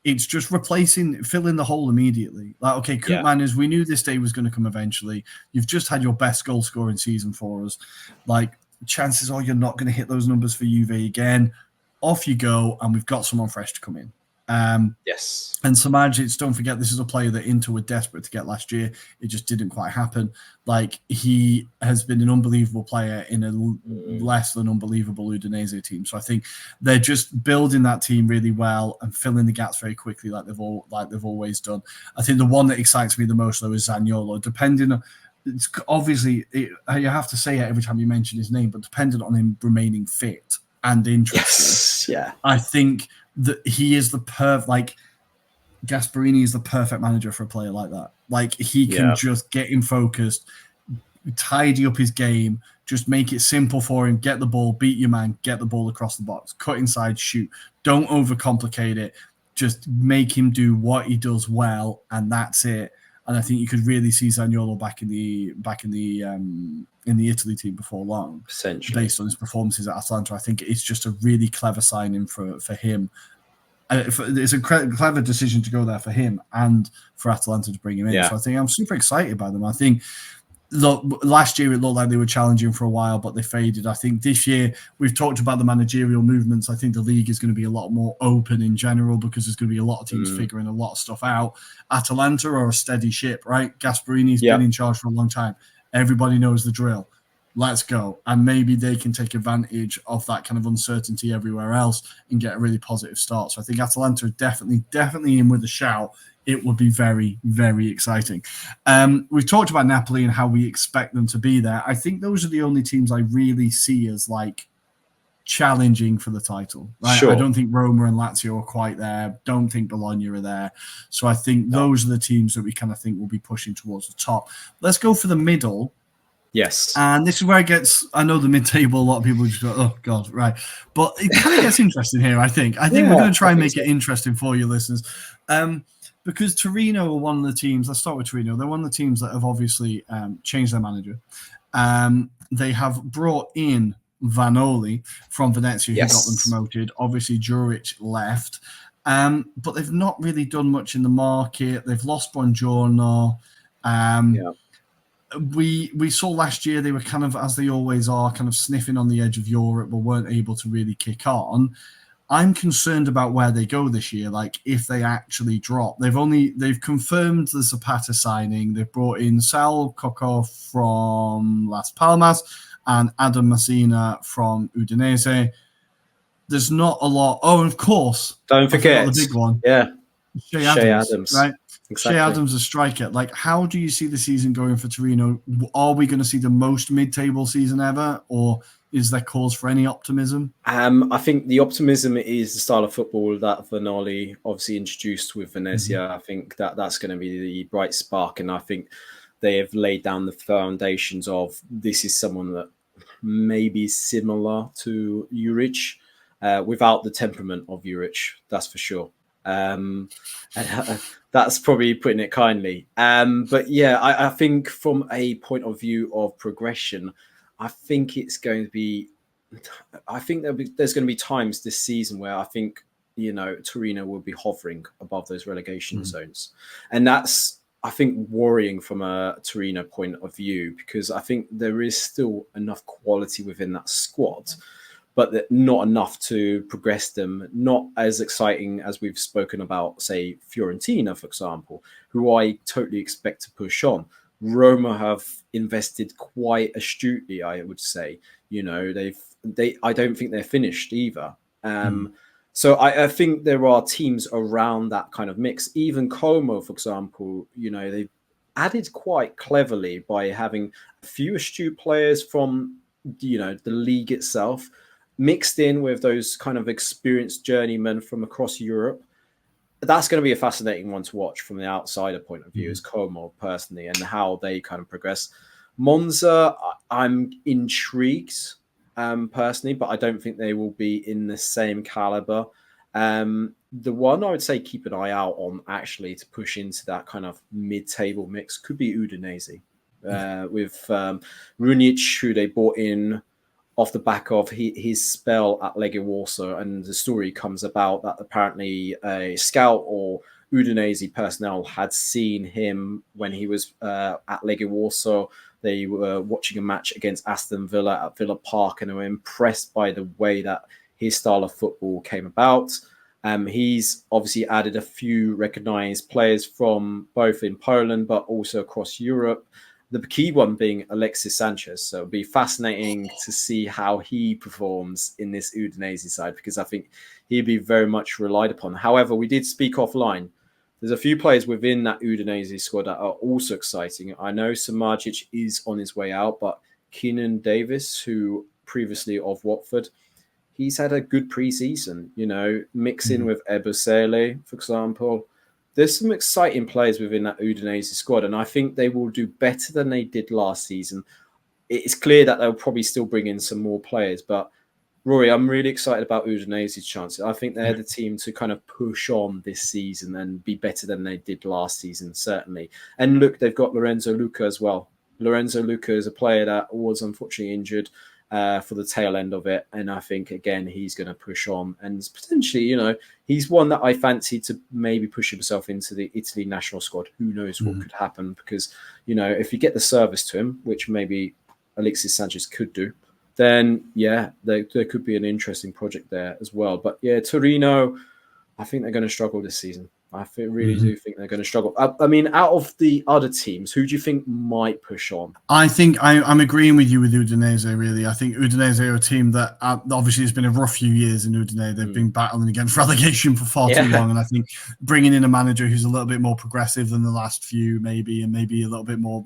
it's just filling the hole immediately. Like, okay, Koopmeiners, we knew this day was going to come eventually. You've just had your best goal scoring season for us. Like, chances are you're not going to hit those numbers for Juve again. Off you go, and we've got someone fresh to come in. Yes. And Samajic, don't forget, this is a player that Inter were desperate to get last year. It just didn't quite happen. Like, he has been an unbelievable player in a less than unbelievable Udinese team. So I think they're just building that team really well and filling the gaps very quickly, like they've always done. I think the one that excites me the most, though, is Zaniolo. Depending on, it's obviously, you have to say it every time you mention his name, but dependent on him remaining fit and interested. Yes. Yeah. I think that he is Gasparini is the perfect manager for a player like that. Like, he can just get him focused, tidy up his game, just make it simple for him, get the ball, beat your man, get the ball across the box, cut inside, shoot. Don't overcomplicate it. Just make him do what he does well, and that's it. And I think you could really see Zaniolo back in the Italy team before long, essentially, based on his performances at Atalanta. I think it's just a really clever signing for him. It's a clever decision to go there for him and for Atalanta to bring him in. Yeah. So I think I'm super excited by them. I think, look, last year it looked like they were challenging for a while, but they faded. I think this year we've talked about the managerial movements. I think the league is going to be a lot more open in general because there's going to be a lot of teams figuring a lot of stuff out. Atalanta are a steady ship, right? Gasparini's been in charge for a long time. Everybody knows the drill. Let's go. And maybe they can take advantage of that kind of uncertainty everywhere else and get a really positive start. So I think Atalanta are definitely in with a shout. It would be very, very exciting. We've talked about Napoli and how we expect them to be there. I think those are the only teams I really see as like challenging for the title. Right? Sure. I don't think Roma and Lazio are quite there. Don't think Bologna are there. So I think those are the teams that we kind of think will be pushing towards the top. Let's go for the middle. Yes. And this is where it gets, I know the mid-table, a lot of people just go, oh, God, right. But it kind of gets interesting here, I think. I think we're going to try and make it interesting for you listeners. Because Torino are one of the teams, let's start with Torino. They're one of the teams that have obviously changed their manager. They have brought in Vanoli from Venezia, who got them promoted. Obviously, Juric left. But they've not really done much in the market. They've lost Buongiorno. We saw last year they were kind of, as they always are, kind of sniffing on the edge of Europe, but weren't able to really kick on. I'm concerned about where they go this year, like if they actually drop. They've confirmed the Zapata signing. They've brought in Sal Coco from Las Palmas and Adam Messina from Udinese. There's not a lot. Oh, and of course, don't forget the big one. Yeah, Shea Adams, right? Exactly. Shea Adams, a striker. Like, how do you see the season going for Torino? Are we going to see the most mid-table season ever, or is there cause for any optimism? I think the optimism is the style of football that Vanoli obviously introduced with Venezia. I think that's going to be the bright spark, and I think they have laid down the foundations of this is someone that may be similar to Juric, without the temperament of Juric, that's for sure. That's probably putting it kindly. But yeah, I think from a point of view of progression, I think it's going to be. I think there's going to be times this season where I think Torino will be hovering above those relegation zones, and that's I think worrying from a Torino point of view because I think there is still enough quality within that squad. But not enough to progress them, not as exciting as we've spoken about, say, Fiorentina, for example, who I totally expect to push on. Roma have invested quite astutely, I would say. I don't think they're finished either. So I think there are teams around that kind of mix. Even Como, for example, they've added quite cleverly by having a few astute players from, the league itself, mixed in with those kind of experienced journeymen from across Europe. That's going to be a fascinating one to watch from the outsider point of view as Como personally and how they kind of progress. Monza, I'm intrigued personally, but I don't think they will be in the same caliber. The one I would say keep an eye out on actually to push into that kind of mid-table mix could be Udinese with Runic, who they bought in off the back of his spell at Legia Warsaw, and the story comes about that apparently a scout or Udinese personnel had seen him when he was at Legia Warsaw. They were watching a match against Aston Villa at Villa Park and they were impressed by the way that his style of football came about. He's obviously added a few recognised players from both in Poland, but also across Europe. The key one being Alexis Sanchez. So it'll be fascinating to see how he performs in this Udinese side, because I think he'd be very much relied upon. However, we did speak offline. There's a few players within that Udinese squad that are also exciting. I know Samardzic is on his way out, but Keenan Davis, who previously of Watford, he's had a good pre-season, mixing with Ebosele, for example. There's some exciting players within that Udinese squad, and I think they will do better than they did last season. It's clear that they'll probably still bring in some more players, but Rory, I'm really excited about Udinese's chances. I think they're the team to kind of push on this season and be better than they did last season, certainly. And look, they've got Lorenzo Luca as well. Lorenzo Luca is a player that was unfortunately injured for the tail end of it. And I think, again, he's going to push on. And potentially, he's one that I fancy to maybe push himself into the Italy national squad. Who knows what could happen? Because, if you get the service to him, which maybe Alexis Sanchez could do, then, there could be an interesting project there as well. But, Torino, I think they're going to struggle this season. I really do think they're going to struggle. I mean, out of the other teams, who do you think might push on? I think I'm agreeing with you with Udinese, really. I think Udinese are a team that obviously has been a rough few years in Udinese. They've been battling against relegation for far too long. And I think bringing in a manager who's a little bit more progressive than the last few, maybe, and maybe a little bit more...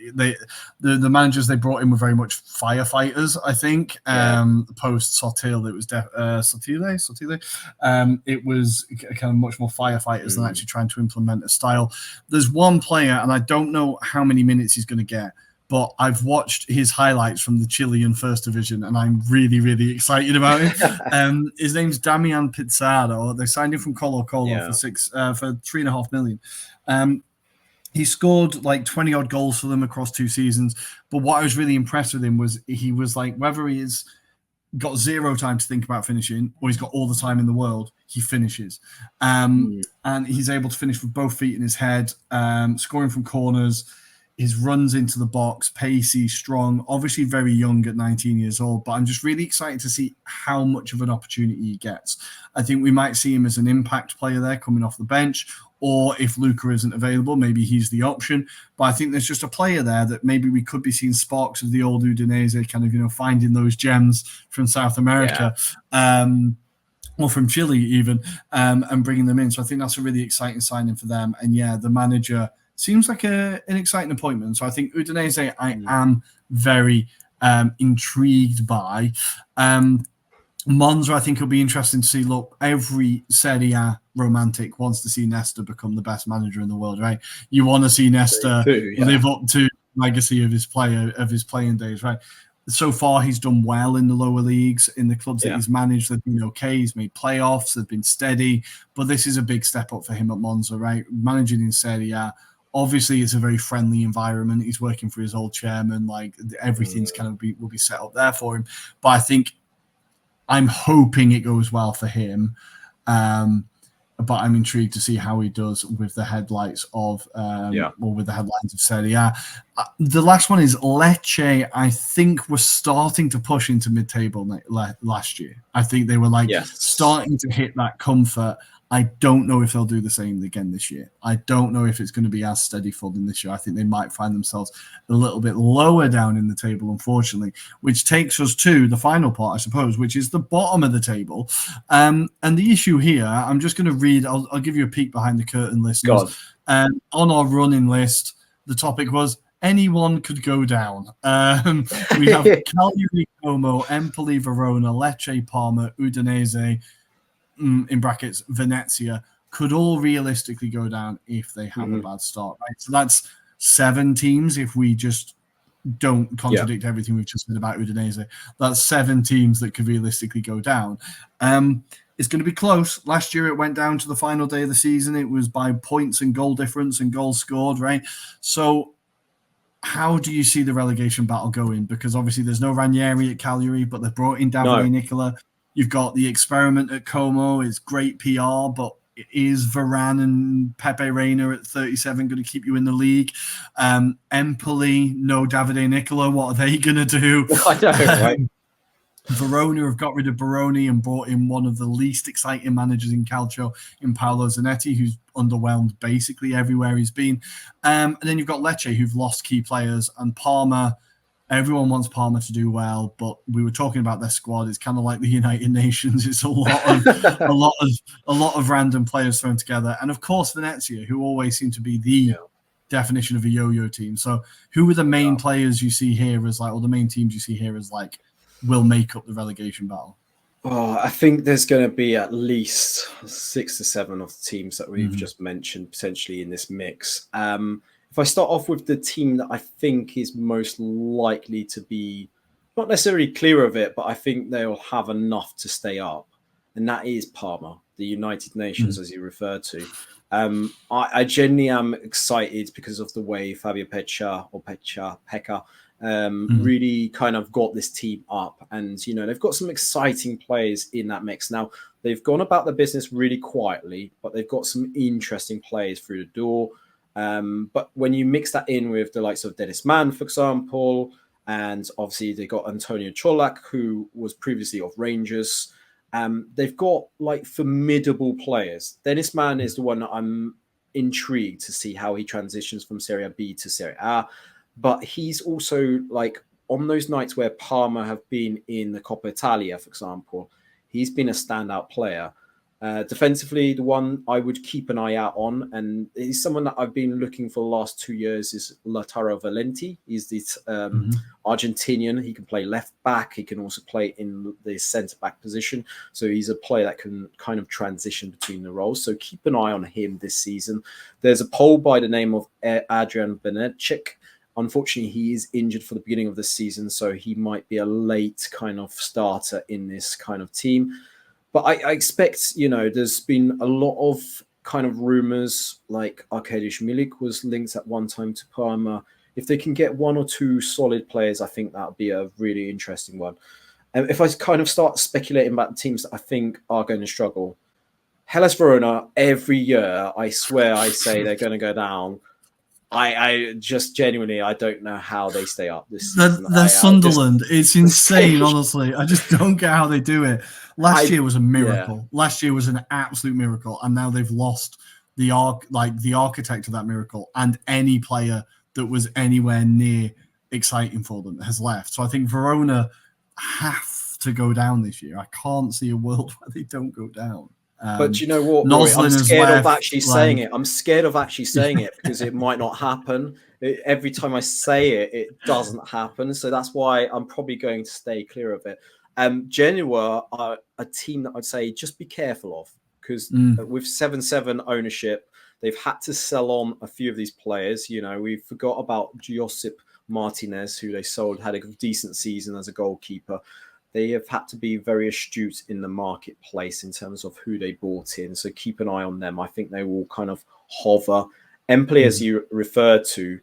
The managers they brought in were very much firefighters, I think. Post Sotil, it was Sotile. It was kind of much more firefighters than actually trying to implement a style. There's one player, and I don't know how many minutes he's going to get, but I've watched his highlights from the Chilean First Division, and I'm really, really excited about him. His name's Damian Pizarro. They signed him from Colo-Colo for $3.5 million. He scored like 20 odd goals for them across 2 seasons. But what I was really impressed with him was he was like, whether he's got zero time to think about finishing or he's got all the time in the world, he finishes. And he's able to finish with both feet in his head, scoring from corners. His runs into the box, pacey, strong, obviously very young at 19 years old, but I'm just really excited to see how much of an opportunity he gets. I think we might see him as an impact player there coming off the bench, or if Luca isn't available, maybe he's the option. But I think there's just a player there that maybe we could be seeing sparks of the old Udinese, kind of, finding those gems from South America. Or from Chile even, and bringing them in. So I think that's a really exciting signing for them. And the manager seems like an exciting appointment. So I think Udinese I am very intrigued by. Monza, I think, will be interesting to see. Look, every Serie A romantic wants to see Nesta become the best manager in the world, right? You want to see Nesta live up to the legacy of his playing days, right? So far, he's done well in the lower leagues. In the clubs that he's managed, they've been okay. He's made playoffs. They've been steady. But this is a big step up for him at Monza, right? Managing in Serie A. Obviously, it's a very friendly environment. He's working for his old chairman. Like, everything's kind of will be set up there for him. But I think I'm hoping it goes well for him. But I'm intrigued to see how he does with the headlights of, or with the headlines of Serie A. The last one is Lecce. I think was starting to push into mid-table last year. I think they were starting to hit that comfort. I don't know if they'll do the same again this year. I don't know if it's going to be as steady for them this year. I think they might find themselves a little bit lower down in the table, unfortunately, which takes us to the final part, I suppose, which is the bottom of the table. And the issue here, I'm just going to read, I'll give you a peek behind the curtain, listeners. On our running list, the topic was anyone could go down. We have Cagliari, Como, Empoli, Verona, Lecce, Parma, Udinese, in brackets, Venezia, could all realistically go down if they have a bad start, right? So that's 7 teams if we just don't contradict everything we've just said about Udinese. That's 7 teams that could realistically go down. It's going to be close. Last year it went down to the final day of the season. It was by points and goal difference and goals scored, right? So how do you see the relegation battle going? Because obviously there's no Ranieri at Cagliari, but they've brought in Davide Nicola. You've got the experiment at Como. It's great PR, but is Varane and Pepe Reina at 37 going to keep you in the league? Empoli, no Davide Nicola. What are they going to do? I know, right? Verona have got rid of Baroni and brought in one of the least exciting managers in Calcio in Paolo Zanetti, who's underwhelmed basically everywhere he's been. And then you've got Lecce, who've lost key players, and Parma. Everyone wants Parma to do well, but we were talking about their squad. It's kind of like the United Nations. It's a lot of random players thrown together, and of course Venezia, who always seem to be the definition of a yo-yo team. So, who are the main players you see here as like, or the main teams you see here as like, will make up the relegation battle? Oh, I think there's going to be at least 6 to 7 of the teams that we've just mentioned potentially in this mix. If I start off with the team that I think is most likely to be not necessarily clear of it, but I think they'll have enough to stay up, and that is Parma, the United Nations, as you referred to. I genuinely am excited because of the way Fabio Pecca really kind of got this team up, and they've got some exciting players in that mix. Now they've gone about their business really quietly, but they've got some interesting players through the door. But when you mix that in with the likes of Dennis Mann, for example, and obviously they got Antonio Cholak, who was previously of Rangers, they've got like formidable players. Dennis Mann is the one that I'm intrigued to see how he transitions from Serie B to Serie A. But he's also like on those nights where Parma have been in the Coppa Italia, for example, he's been a standout player. Defensively, the one I would keep an eye out on, and he's someone that I've been looking for the last 2 years, is Lautaro Valenti. He's this Argentinian. He can play left back. He can also play in the centre back position. So he's a player that can kind of transition between the roles. So keep an eye on him this season. There's a Pole by the name of Adrian Benedcik. Unfortunately, he is injured for the beginning of the season, so he might be a late kind of starter in this kind of team. But I expect, there's been a lot of kind of rumors, like Arkadiusz Milik was linked at one time to Parma. If they can get 1 or 2 solid players, I think that would be a really interesting one. And if I kind of start speculating about the teams that I think are going to struggle, Hellas Verona, every year, I swear I say they're going to go down. I just genuinely, I don't know how they stay up this season. They're Sunderland. It's insane, honestly. I just don't get how they do it. Last year was a miracle. Yeah. Last year was an absolute miracle, and now they've lost the architect of that miracle, and any player that was anywhere near exciting for them has left. So I think Verona have to go down this year. I can't see a world where they don't go down. But you know what, Rory, I'm scared of actually saying it. I'm scared of actually saying it because it might not happen. Every time I say it, it doesn't happen. So that's why I'm probably going to stay clear of it. Genoa are a team that I'd say just be careful of, because with 7-7 ownership, they've had to sell on a few of these players. We forgot about Josip Martinez, who they sold, had a decent season as a goalkeeper. They have had to be very astute in the marketplace in terms of who they bought in. So keep an eye on them. I think they will kind of hover. Empoli, as you referred to,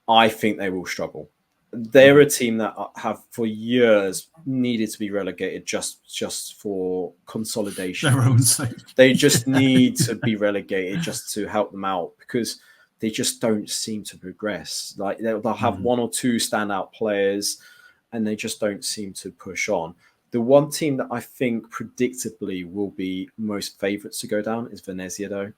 I think they will struggle. They're a team that have for years needed to be relegated just for consolidation. Their own sake. They just need to be relegated just to help them out, because they just don't seem to progress. Like they'll have 1 or 2 standout players, and they just don't seem to push on. The one team that I think predictably will be most favourites to go down is Venezia, though.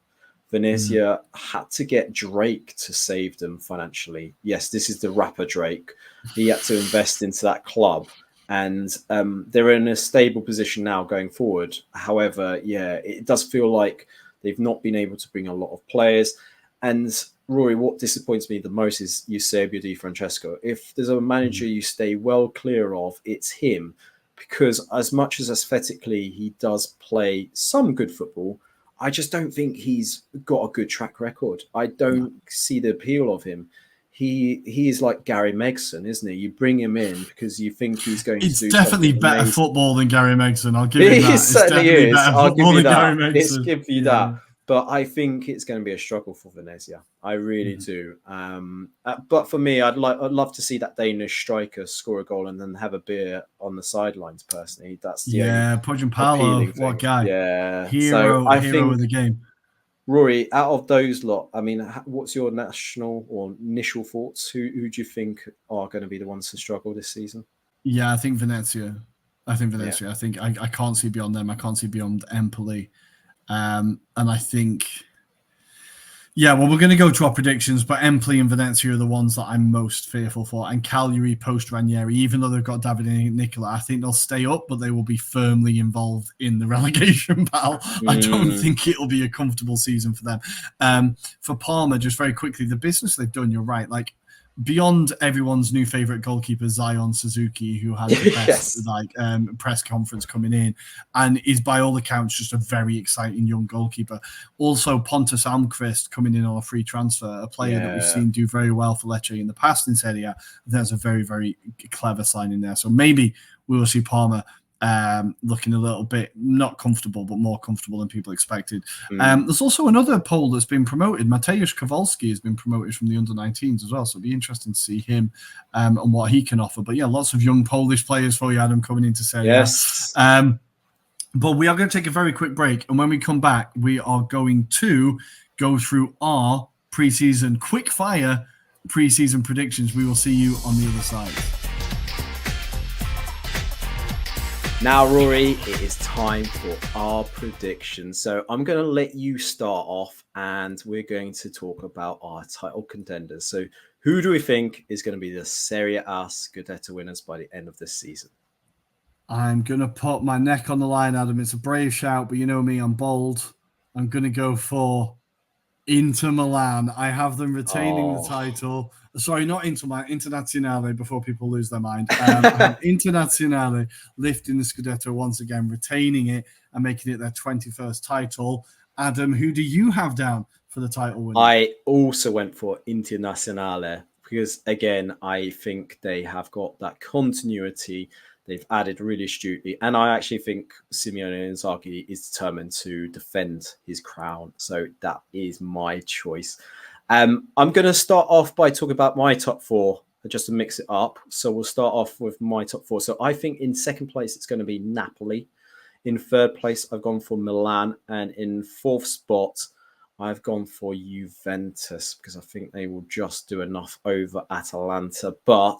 Venezia had to get Drake to save them financially. Yes, this is the rapper Drake. He had to invest into that club, and they're in a stable position now going forward. However, it does feel like they've not been able to bring a lot of players. And Rory, what disappoints me the most is Eusebio Di Francesco. If there's a manager you stay well clear of, it's him. Because as much as aesthetically he does play some good football, I just don't think he's got a good track record. I don't see the appeal of him. He is like Gary Megson, isn't he? You bring him in because you think he's going to do something. It's definitely better amazing. Football than Gary Megson. I'll give you that. It certainly is. I'll give you that. Let's give you that. But I think it's going to be a struggle for Venezia. I really do. But for me, I'd love to see that Danish striker score a goal and then have a beer on the sidelines. Personally, that's the Poggio, what guy? Yeah, hero so I hero think, of the game. Rory, out of those lot, I mean, what's your national or initial thoughts? Who do you think are going to be the ones to struggle this season? Yeah, I think Venezia. I think Venezia. I think I can't see beyond them. I can't see beyond Empoli. And I think, yeah, well, we're going to go to our predictions, but Empoli and Venezia are the ones that I'm most fearful for. And Cagliari post Ranieri, even though they've got David and Nicola, I think they'll stay up, but they will be firmly involved in the relegation battle. I don't think it'll be a comfortable season for them. For Parma, just very quickly, the business they've done, you're right, like, beyond everyone's new favorite goalkeeper, Zion Suzuki, who had the best press conference coming in and is by all accounts just a very exciting young goalkeeper. Also, Pontus Almqvist coming in on a free transfer, a player that we've seen do very well for Lecce in the past in Serie A. There's a very, very clever signing there. So maybe we will see Parma looking a little bit not comfortable, but more comfortable than people expected. There's also another Pole that's been promoted. Mateusz Kowalski has been promoted from the under-19s as well, so it'll be interesting to see him and what he can offer. But yeah, lots of young Polish players for you, Adam, coming into Serie A. Yes. But we are going to take a very quick break, and when we come back, we are going to go through our pre-season quick-fire pre-season predictions. We will see you on the other side. Now, Rory, it is time for our predictions. So I'm going to let you start off, and we're going to talk about our title contenders. So who do we think is going to be the Serie A Scudetto winners by the end of this season? I'm going to put my neck on the line, Adam. It's a brave shout, but you know me, I'm bold. I'm going to go for Inter Milan. I have them retaining the title. Sorry, not Inter Milan, Internazionale, before people lose their mind. Internazionale lifting the Scudetto once again, retaining it and making it their 21st title. Adam, who do you have down for the title winner? I also went for Internazionale because, again, I think they have got that continuity. They've added really astutely. And I actually think Simeone Inzaghi is determined to defend his crown. So that is my choice. I'm going to start off by talking about my top four, just to mix it up. So we'll start off with my top four. So I think in second place, it's going to be Napoli. In third place, I've gone for Milan. And in fourth spot, I've gone for Juventus because I think they will just do enough over Atalanta. But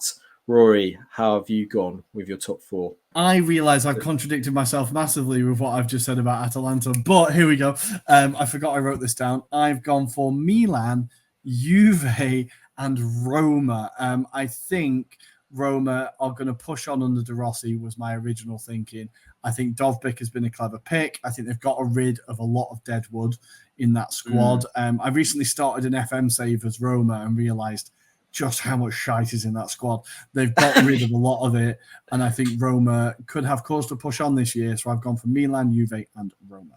Rory, how have you gone with your top four? I realise I've contradicted myself massively with what I've just said about Atalanta, but here we go. I forgot I wrote this down. I've gone for Milan, Juve, and Roma. I think Roma are going to push on under De Rossi was my original thinking. I think Dovbyk has been a clever pick. I think they've got rid of a lot of dead wood in that squad. I recently started an FM save as Roma and realised just how much shite is in that squad. They've got rid of a lot of it, and I think Roma could have cause to push on this year. So I've gone for Milan, Juve, and Roma.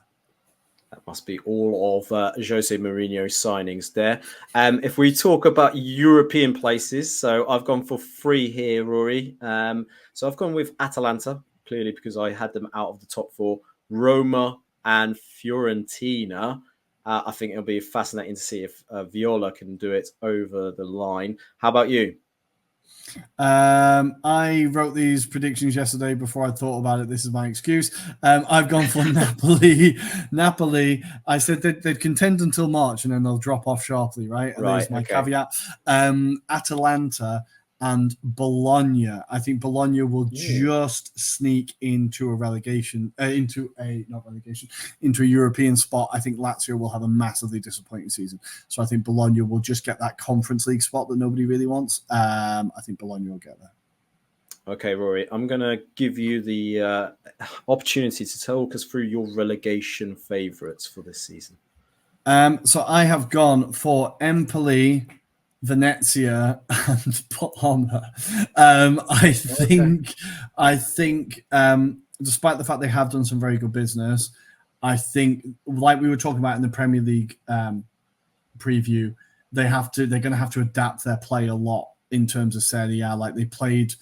That must be all of Jose Mourinho's signings there. If we talk about European places, so I've gone for three here, Rory. So I've gone with Atalanta, clearly because I had them out of the top four, Roma and Fiorentina. I think it'll be fascinating to see if Viola can do it over the line. How about you? I wrote these predictions yesterday before I thought about it. This is my excuse. I've gone for Napoli. Napoli, I said they'd contend until March and then they'll drop off sharply, right? There's my caveat. Atalanta and Bologna. I think Bologna will just sneak into a relegation, into a European spot. I think Lazio will have a massively disappointing season. So I think Bologna will just get that Conference League spot that nobody really wants. I think Bologna will get there. Okay, Rory, I'm going to give you the opportunity to talk us through your relegation favourites for this season. So I have gone for Empoli, Venezia, and Parma. I think, despite the fact they have done some very good business, I think, like we were talking about in the Premier League preview, they're going to have to adapt their play a lot in terms of Serie A. Like they played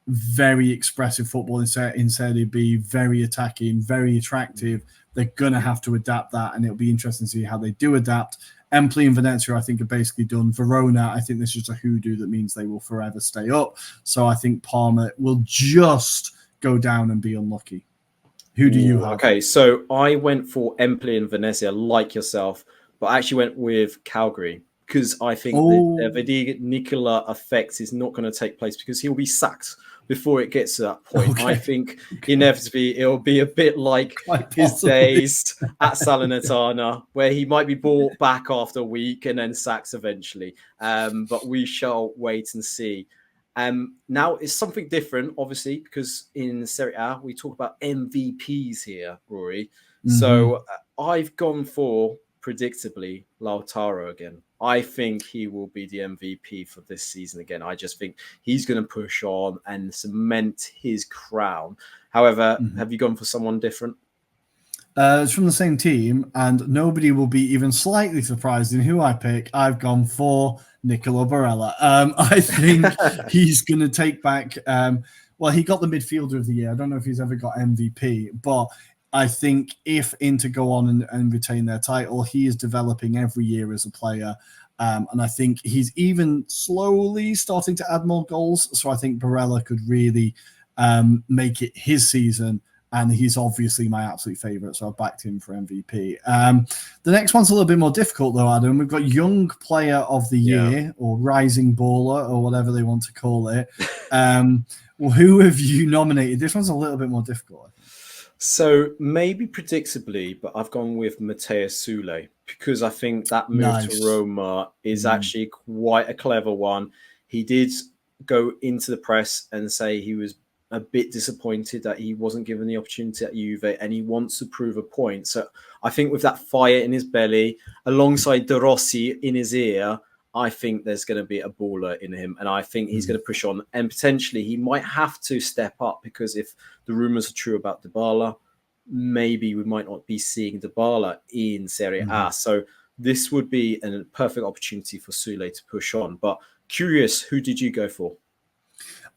very expressive football in Serie B, very attacking, very attractive. They're going to have to adapt that, and it'll be interesting to see how they do adapt. Empoli and Venezia, I think, are basically done. Verona, I think this is a hoodoo that means they will forever stay up. So I think Parma will just go down and be unlucky. Who do you have? Okay, so I went for Empoli and Venezia, like yourself, but I actually went with Calgary because I think the Nicola effect is not going to take place because he'll be sacked before it gets to that point. Okay. I think inevitably it'll be a bit like his days at Salernitana, where he might be brought back after a week and then sacked eventually. But we shall wait and see. Now it's something different, obviously, because in Serie A we talk about MVPs here, Rory. So I've gone for, predictably, Lautaro again. I think he will be the MVP for this season again. I just think he's going to push on and cement his crown. However, have you gone for someone different? It's from the same team, and nobody will be even slightly surprised in who I pick. I've gone for Nicolo Barella. I think he's going to take back. Well, he got the midfielder of the year. I don't know if he's ever got MVP, but I think if Inter go on and retain their title, he is developing every year as a player. And I think he's even slowly starting to add more goals. So I think Barella could really make it his season. And he's obviously my absolute favourite, so I've backed him for MVP. The next one's a little bit more difficult, though, Adam. We've got Young Player of the Year, or Rising Baller, or whatever they want to call it. Well, who have you nominated? This one's a little bit more difficult. So maybe predictably, but I've gone with Matteo Sule because I think that move to Roma is actually quite a clever one. He did go into the press and say he was a bit disappointed that he wasn't given the opportunity at Juve, and he wants to prove a point. So I think with that fire in his belly, alongside De Rossi in his ear, I think there's going to be a baller in him, and I think he's going to push on. And potentially he might have to step up, because if the rumours are true about Dybala, maybe we might not be seeing Dybala in Serie A. So this would be a perfect opportunity for Sule to push on. But curious, who did you go for?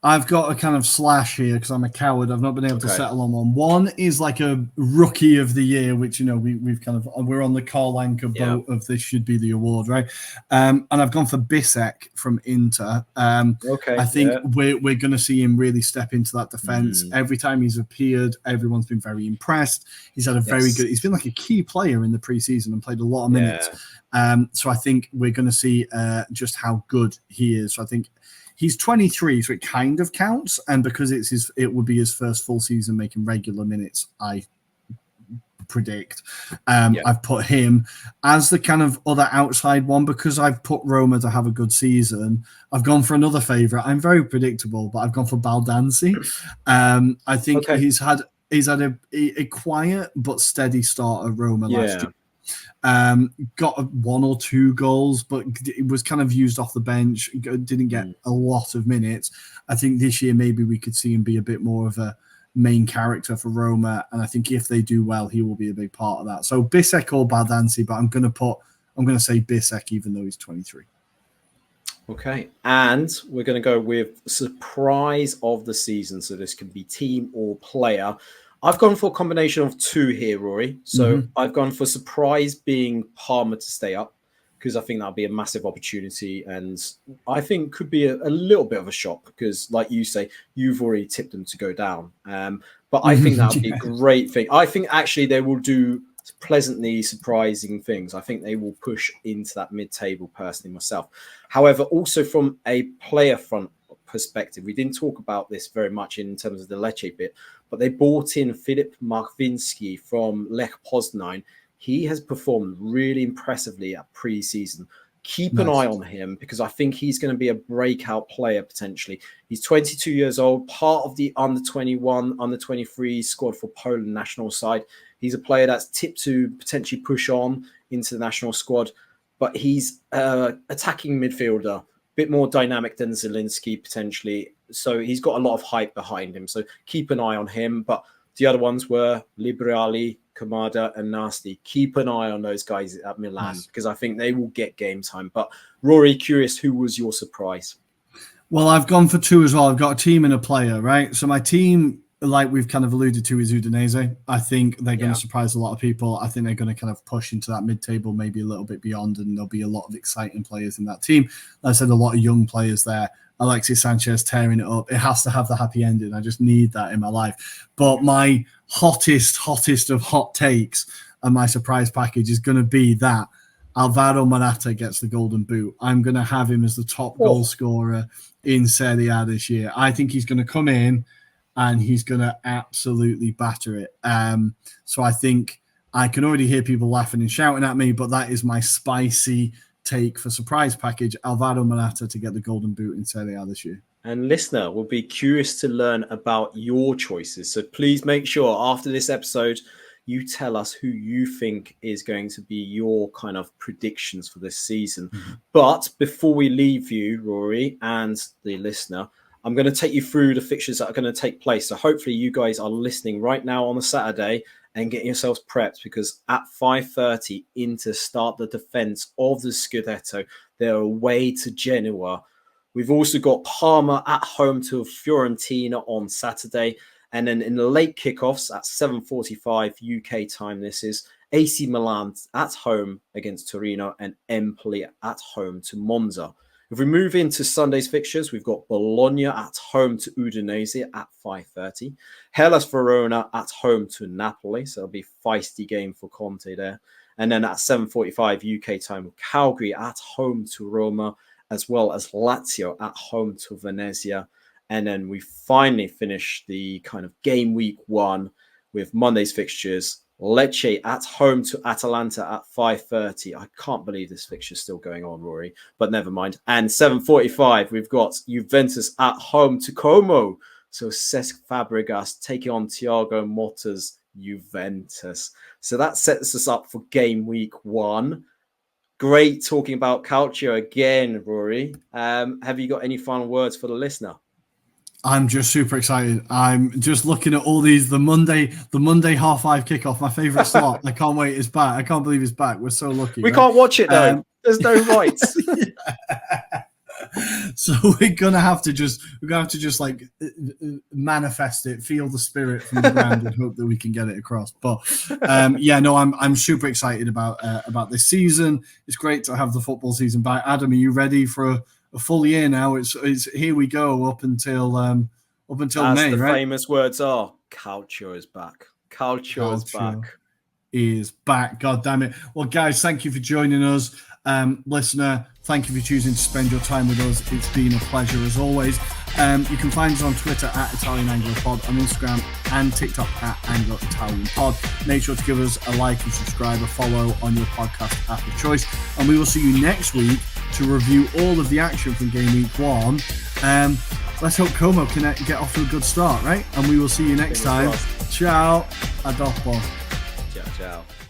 I've got a kind of slash here because I'm a coward. I've not been able to settle on one. One is like a rookie of the year, which, you know, we're on the Carl Anka boat of this should be the award, right? And I've gone for Bisek from Inter. I think we're going to see him really step into that defense. Every time he's appeared, everyone's been very impressed. He's had a very good, he's been like a key player in the preseason and played a lot of minutes. So I think we're going to see just how good he is. So I think he's 23, so it kind of counts. And because it would be his first full season making regular minutes, I predict. I've put him as the kind of other outside one because I've put Roma to have a good season. I've gone for another favourite. I'm very predictable, but I've gone for Baldanzi. I think he's had a quiet but steady start at Roma last year. Got 1 or 2 goals, but it was kind of used off the bench. Didn't get a lot of minutes. I think this year maybe we could see him be a bit more of a main character for Roma, and I think if they do well, he will be a big part of that. So Bisek or Baldanzi, but I'm going to say Bisek, even though he's 23. Okay, and we're going to go with surprise of the season. So this can be team or player. I've gone for a combination of 2 here, Rory. So I've gone for surprise being Parma to stay up, because I think that'll be a massive opportunity, and I think could be a little bit of a shock because, like you say, you've already tipped them to go down. But I think that'll be a great thing. I think actually they will do pleasantly surprising things. I think they will push into that mid-table personally myself. However, also from a player front perspective, we didn't talk about this very much in terms of the Lecce bit, but they bought in Filip Markwinski from Lech Poznań. He has performed really impressively at pre-season. Keep an eye on him because I think he's going to be a breakout player potentially. He's 22 years old, part of the under-21, under-23 squad for Poland national side. He's a player that's tipped to potentially push on into the national squad, but he's attacking midfielder, bit more dynamic than Zielinski potentially. So he's got a lot of hype behind him. So keep an eye on him. But the other ones were Liberali, Kamada, and Nasty. Keep an eye on those guys at Milan because I think they will get game time. But Rory, curious, who was your surprise? Well, I've gone for 2 as well. I've got a team and a player, right? So my team, like we've kind of alluded to, is Udinese. I think they're going to surprise a lot of people. I think they're going to kind of push into that mid-table, maybe a little bit beyond, and there'll be a lot of exciting players in that team. Like I said, a lot of young players there. Alexis Sanchez tearing it up. It has to have the happy ending. I just need that in my life. But my hottest of hot takes and my surprise package is going to be that Alvaro Morata gets the Golden Boot. I'm going to have him as the top goal scorer in Serie A this year. I think he's going to come in and he's going to absolutely batter it. So I think I can already hear people laughing and shouting at me, but that is my spicy take for surprise package. Alvaro Morata to get the Golden Boot in Serie A this year. And listener, we'll be curious to learn about your choices. So please make sure after this episode, you tell us who you think is going to be your kind of predictions for this season. Mm-hmm. But before we leave you, Rory, and the listener, I'm going to take you through the fixtures that are going to take place. So hopefully you guys are listening right now on a Saturday and getting yourselves prepped, because at 5:30 Inter start the defence of the Scudetto. They're away to Genoa. We've also got Parma at home to Fiorentina on Saturday. And then in the late kickoffs at 7:45 UK time, this is AC Milan at home against Torino and Empoli at home to Monza. If we move into Sunday's fixtures, we've got Bologna at home to Udinese at 5:30. Hellas Verona at home to Napoli. So it'll be a feisty game for Conte there. And then at 7:45 UK time, Cagliari at home to Roma, as well as Lazio at home to Venezia. And then we finally finish the kind of game week 1 with Monday's fixtures. Lecce at home to Atalanta at 5:30. I can't believe this fixture is still going on, Rory, but never mind. And 7:45, we've got Juventus at home to Como. So Cesc Fabregas taking on Thiago Motta's Juventus. So that sets us up for game week 1. Great talking about Calcio again, Rory. Have you got any final words for the listener? I'm just super excited. I'm just looking at all these. The Monday 5:30 kickoff, my favorite slot. I can't wait. It's back. I can't believe it's back. We're so lucky. We can't watch it though. There's no rights. So we're gonna have to just like manifest it, feel the spirit from the ground, and hope that we can get it across. But I'm super excited about this season. It's great to have the football season back. Adam, are you ready for a full year now? It's here we go up until May, the right? Famous words are Calcio is back. Calcio is back. God damn it. Well, guys, thank you for joining us. Listener, thank you for choosing to spend your time with us. It's been a pleasure as always. You can find us on Twitter at Italian Anglo-Pod, on Instagram and TikTok at Anglo-Italian Pod. Make sure to give us a like and subscribe, a follow on your podcast app of choice. And we will see you next week to review all of the action from game week 1. Let's hope Como can get off to a good start, right? And we will see you next time. Ciao. A dopo. Ciao, ciao.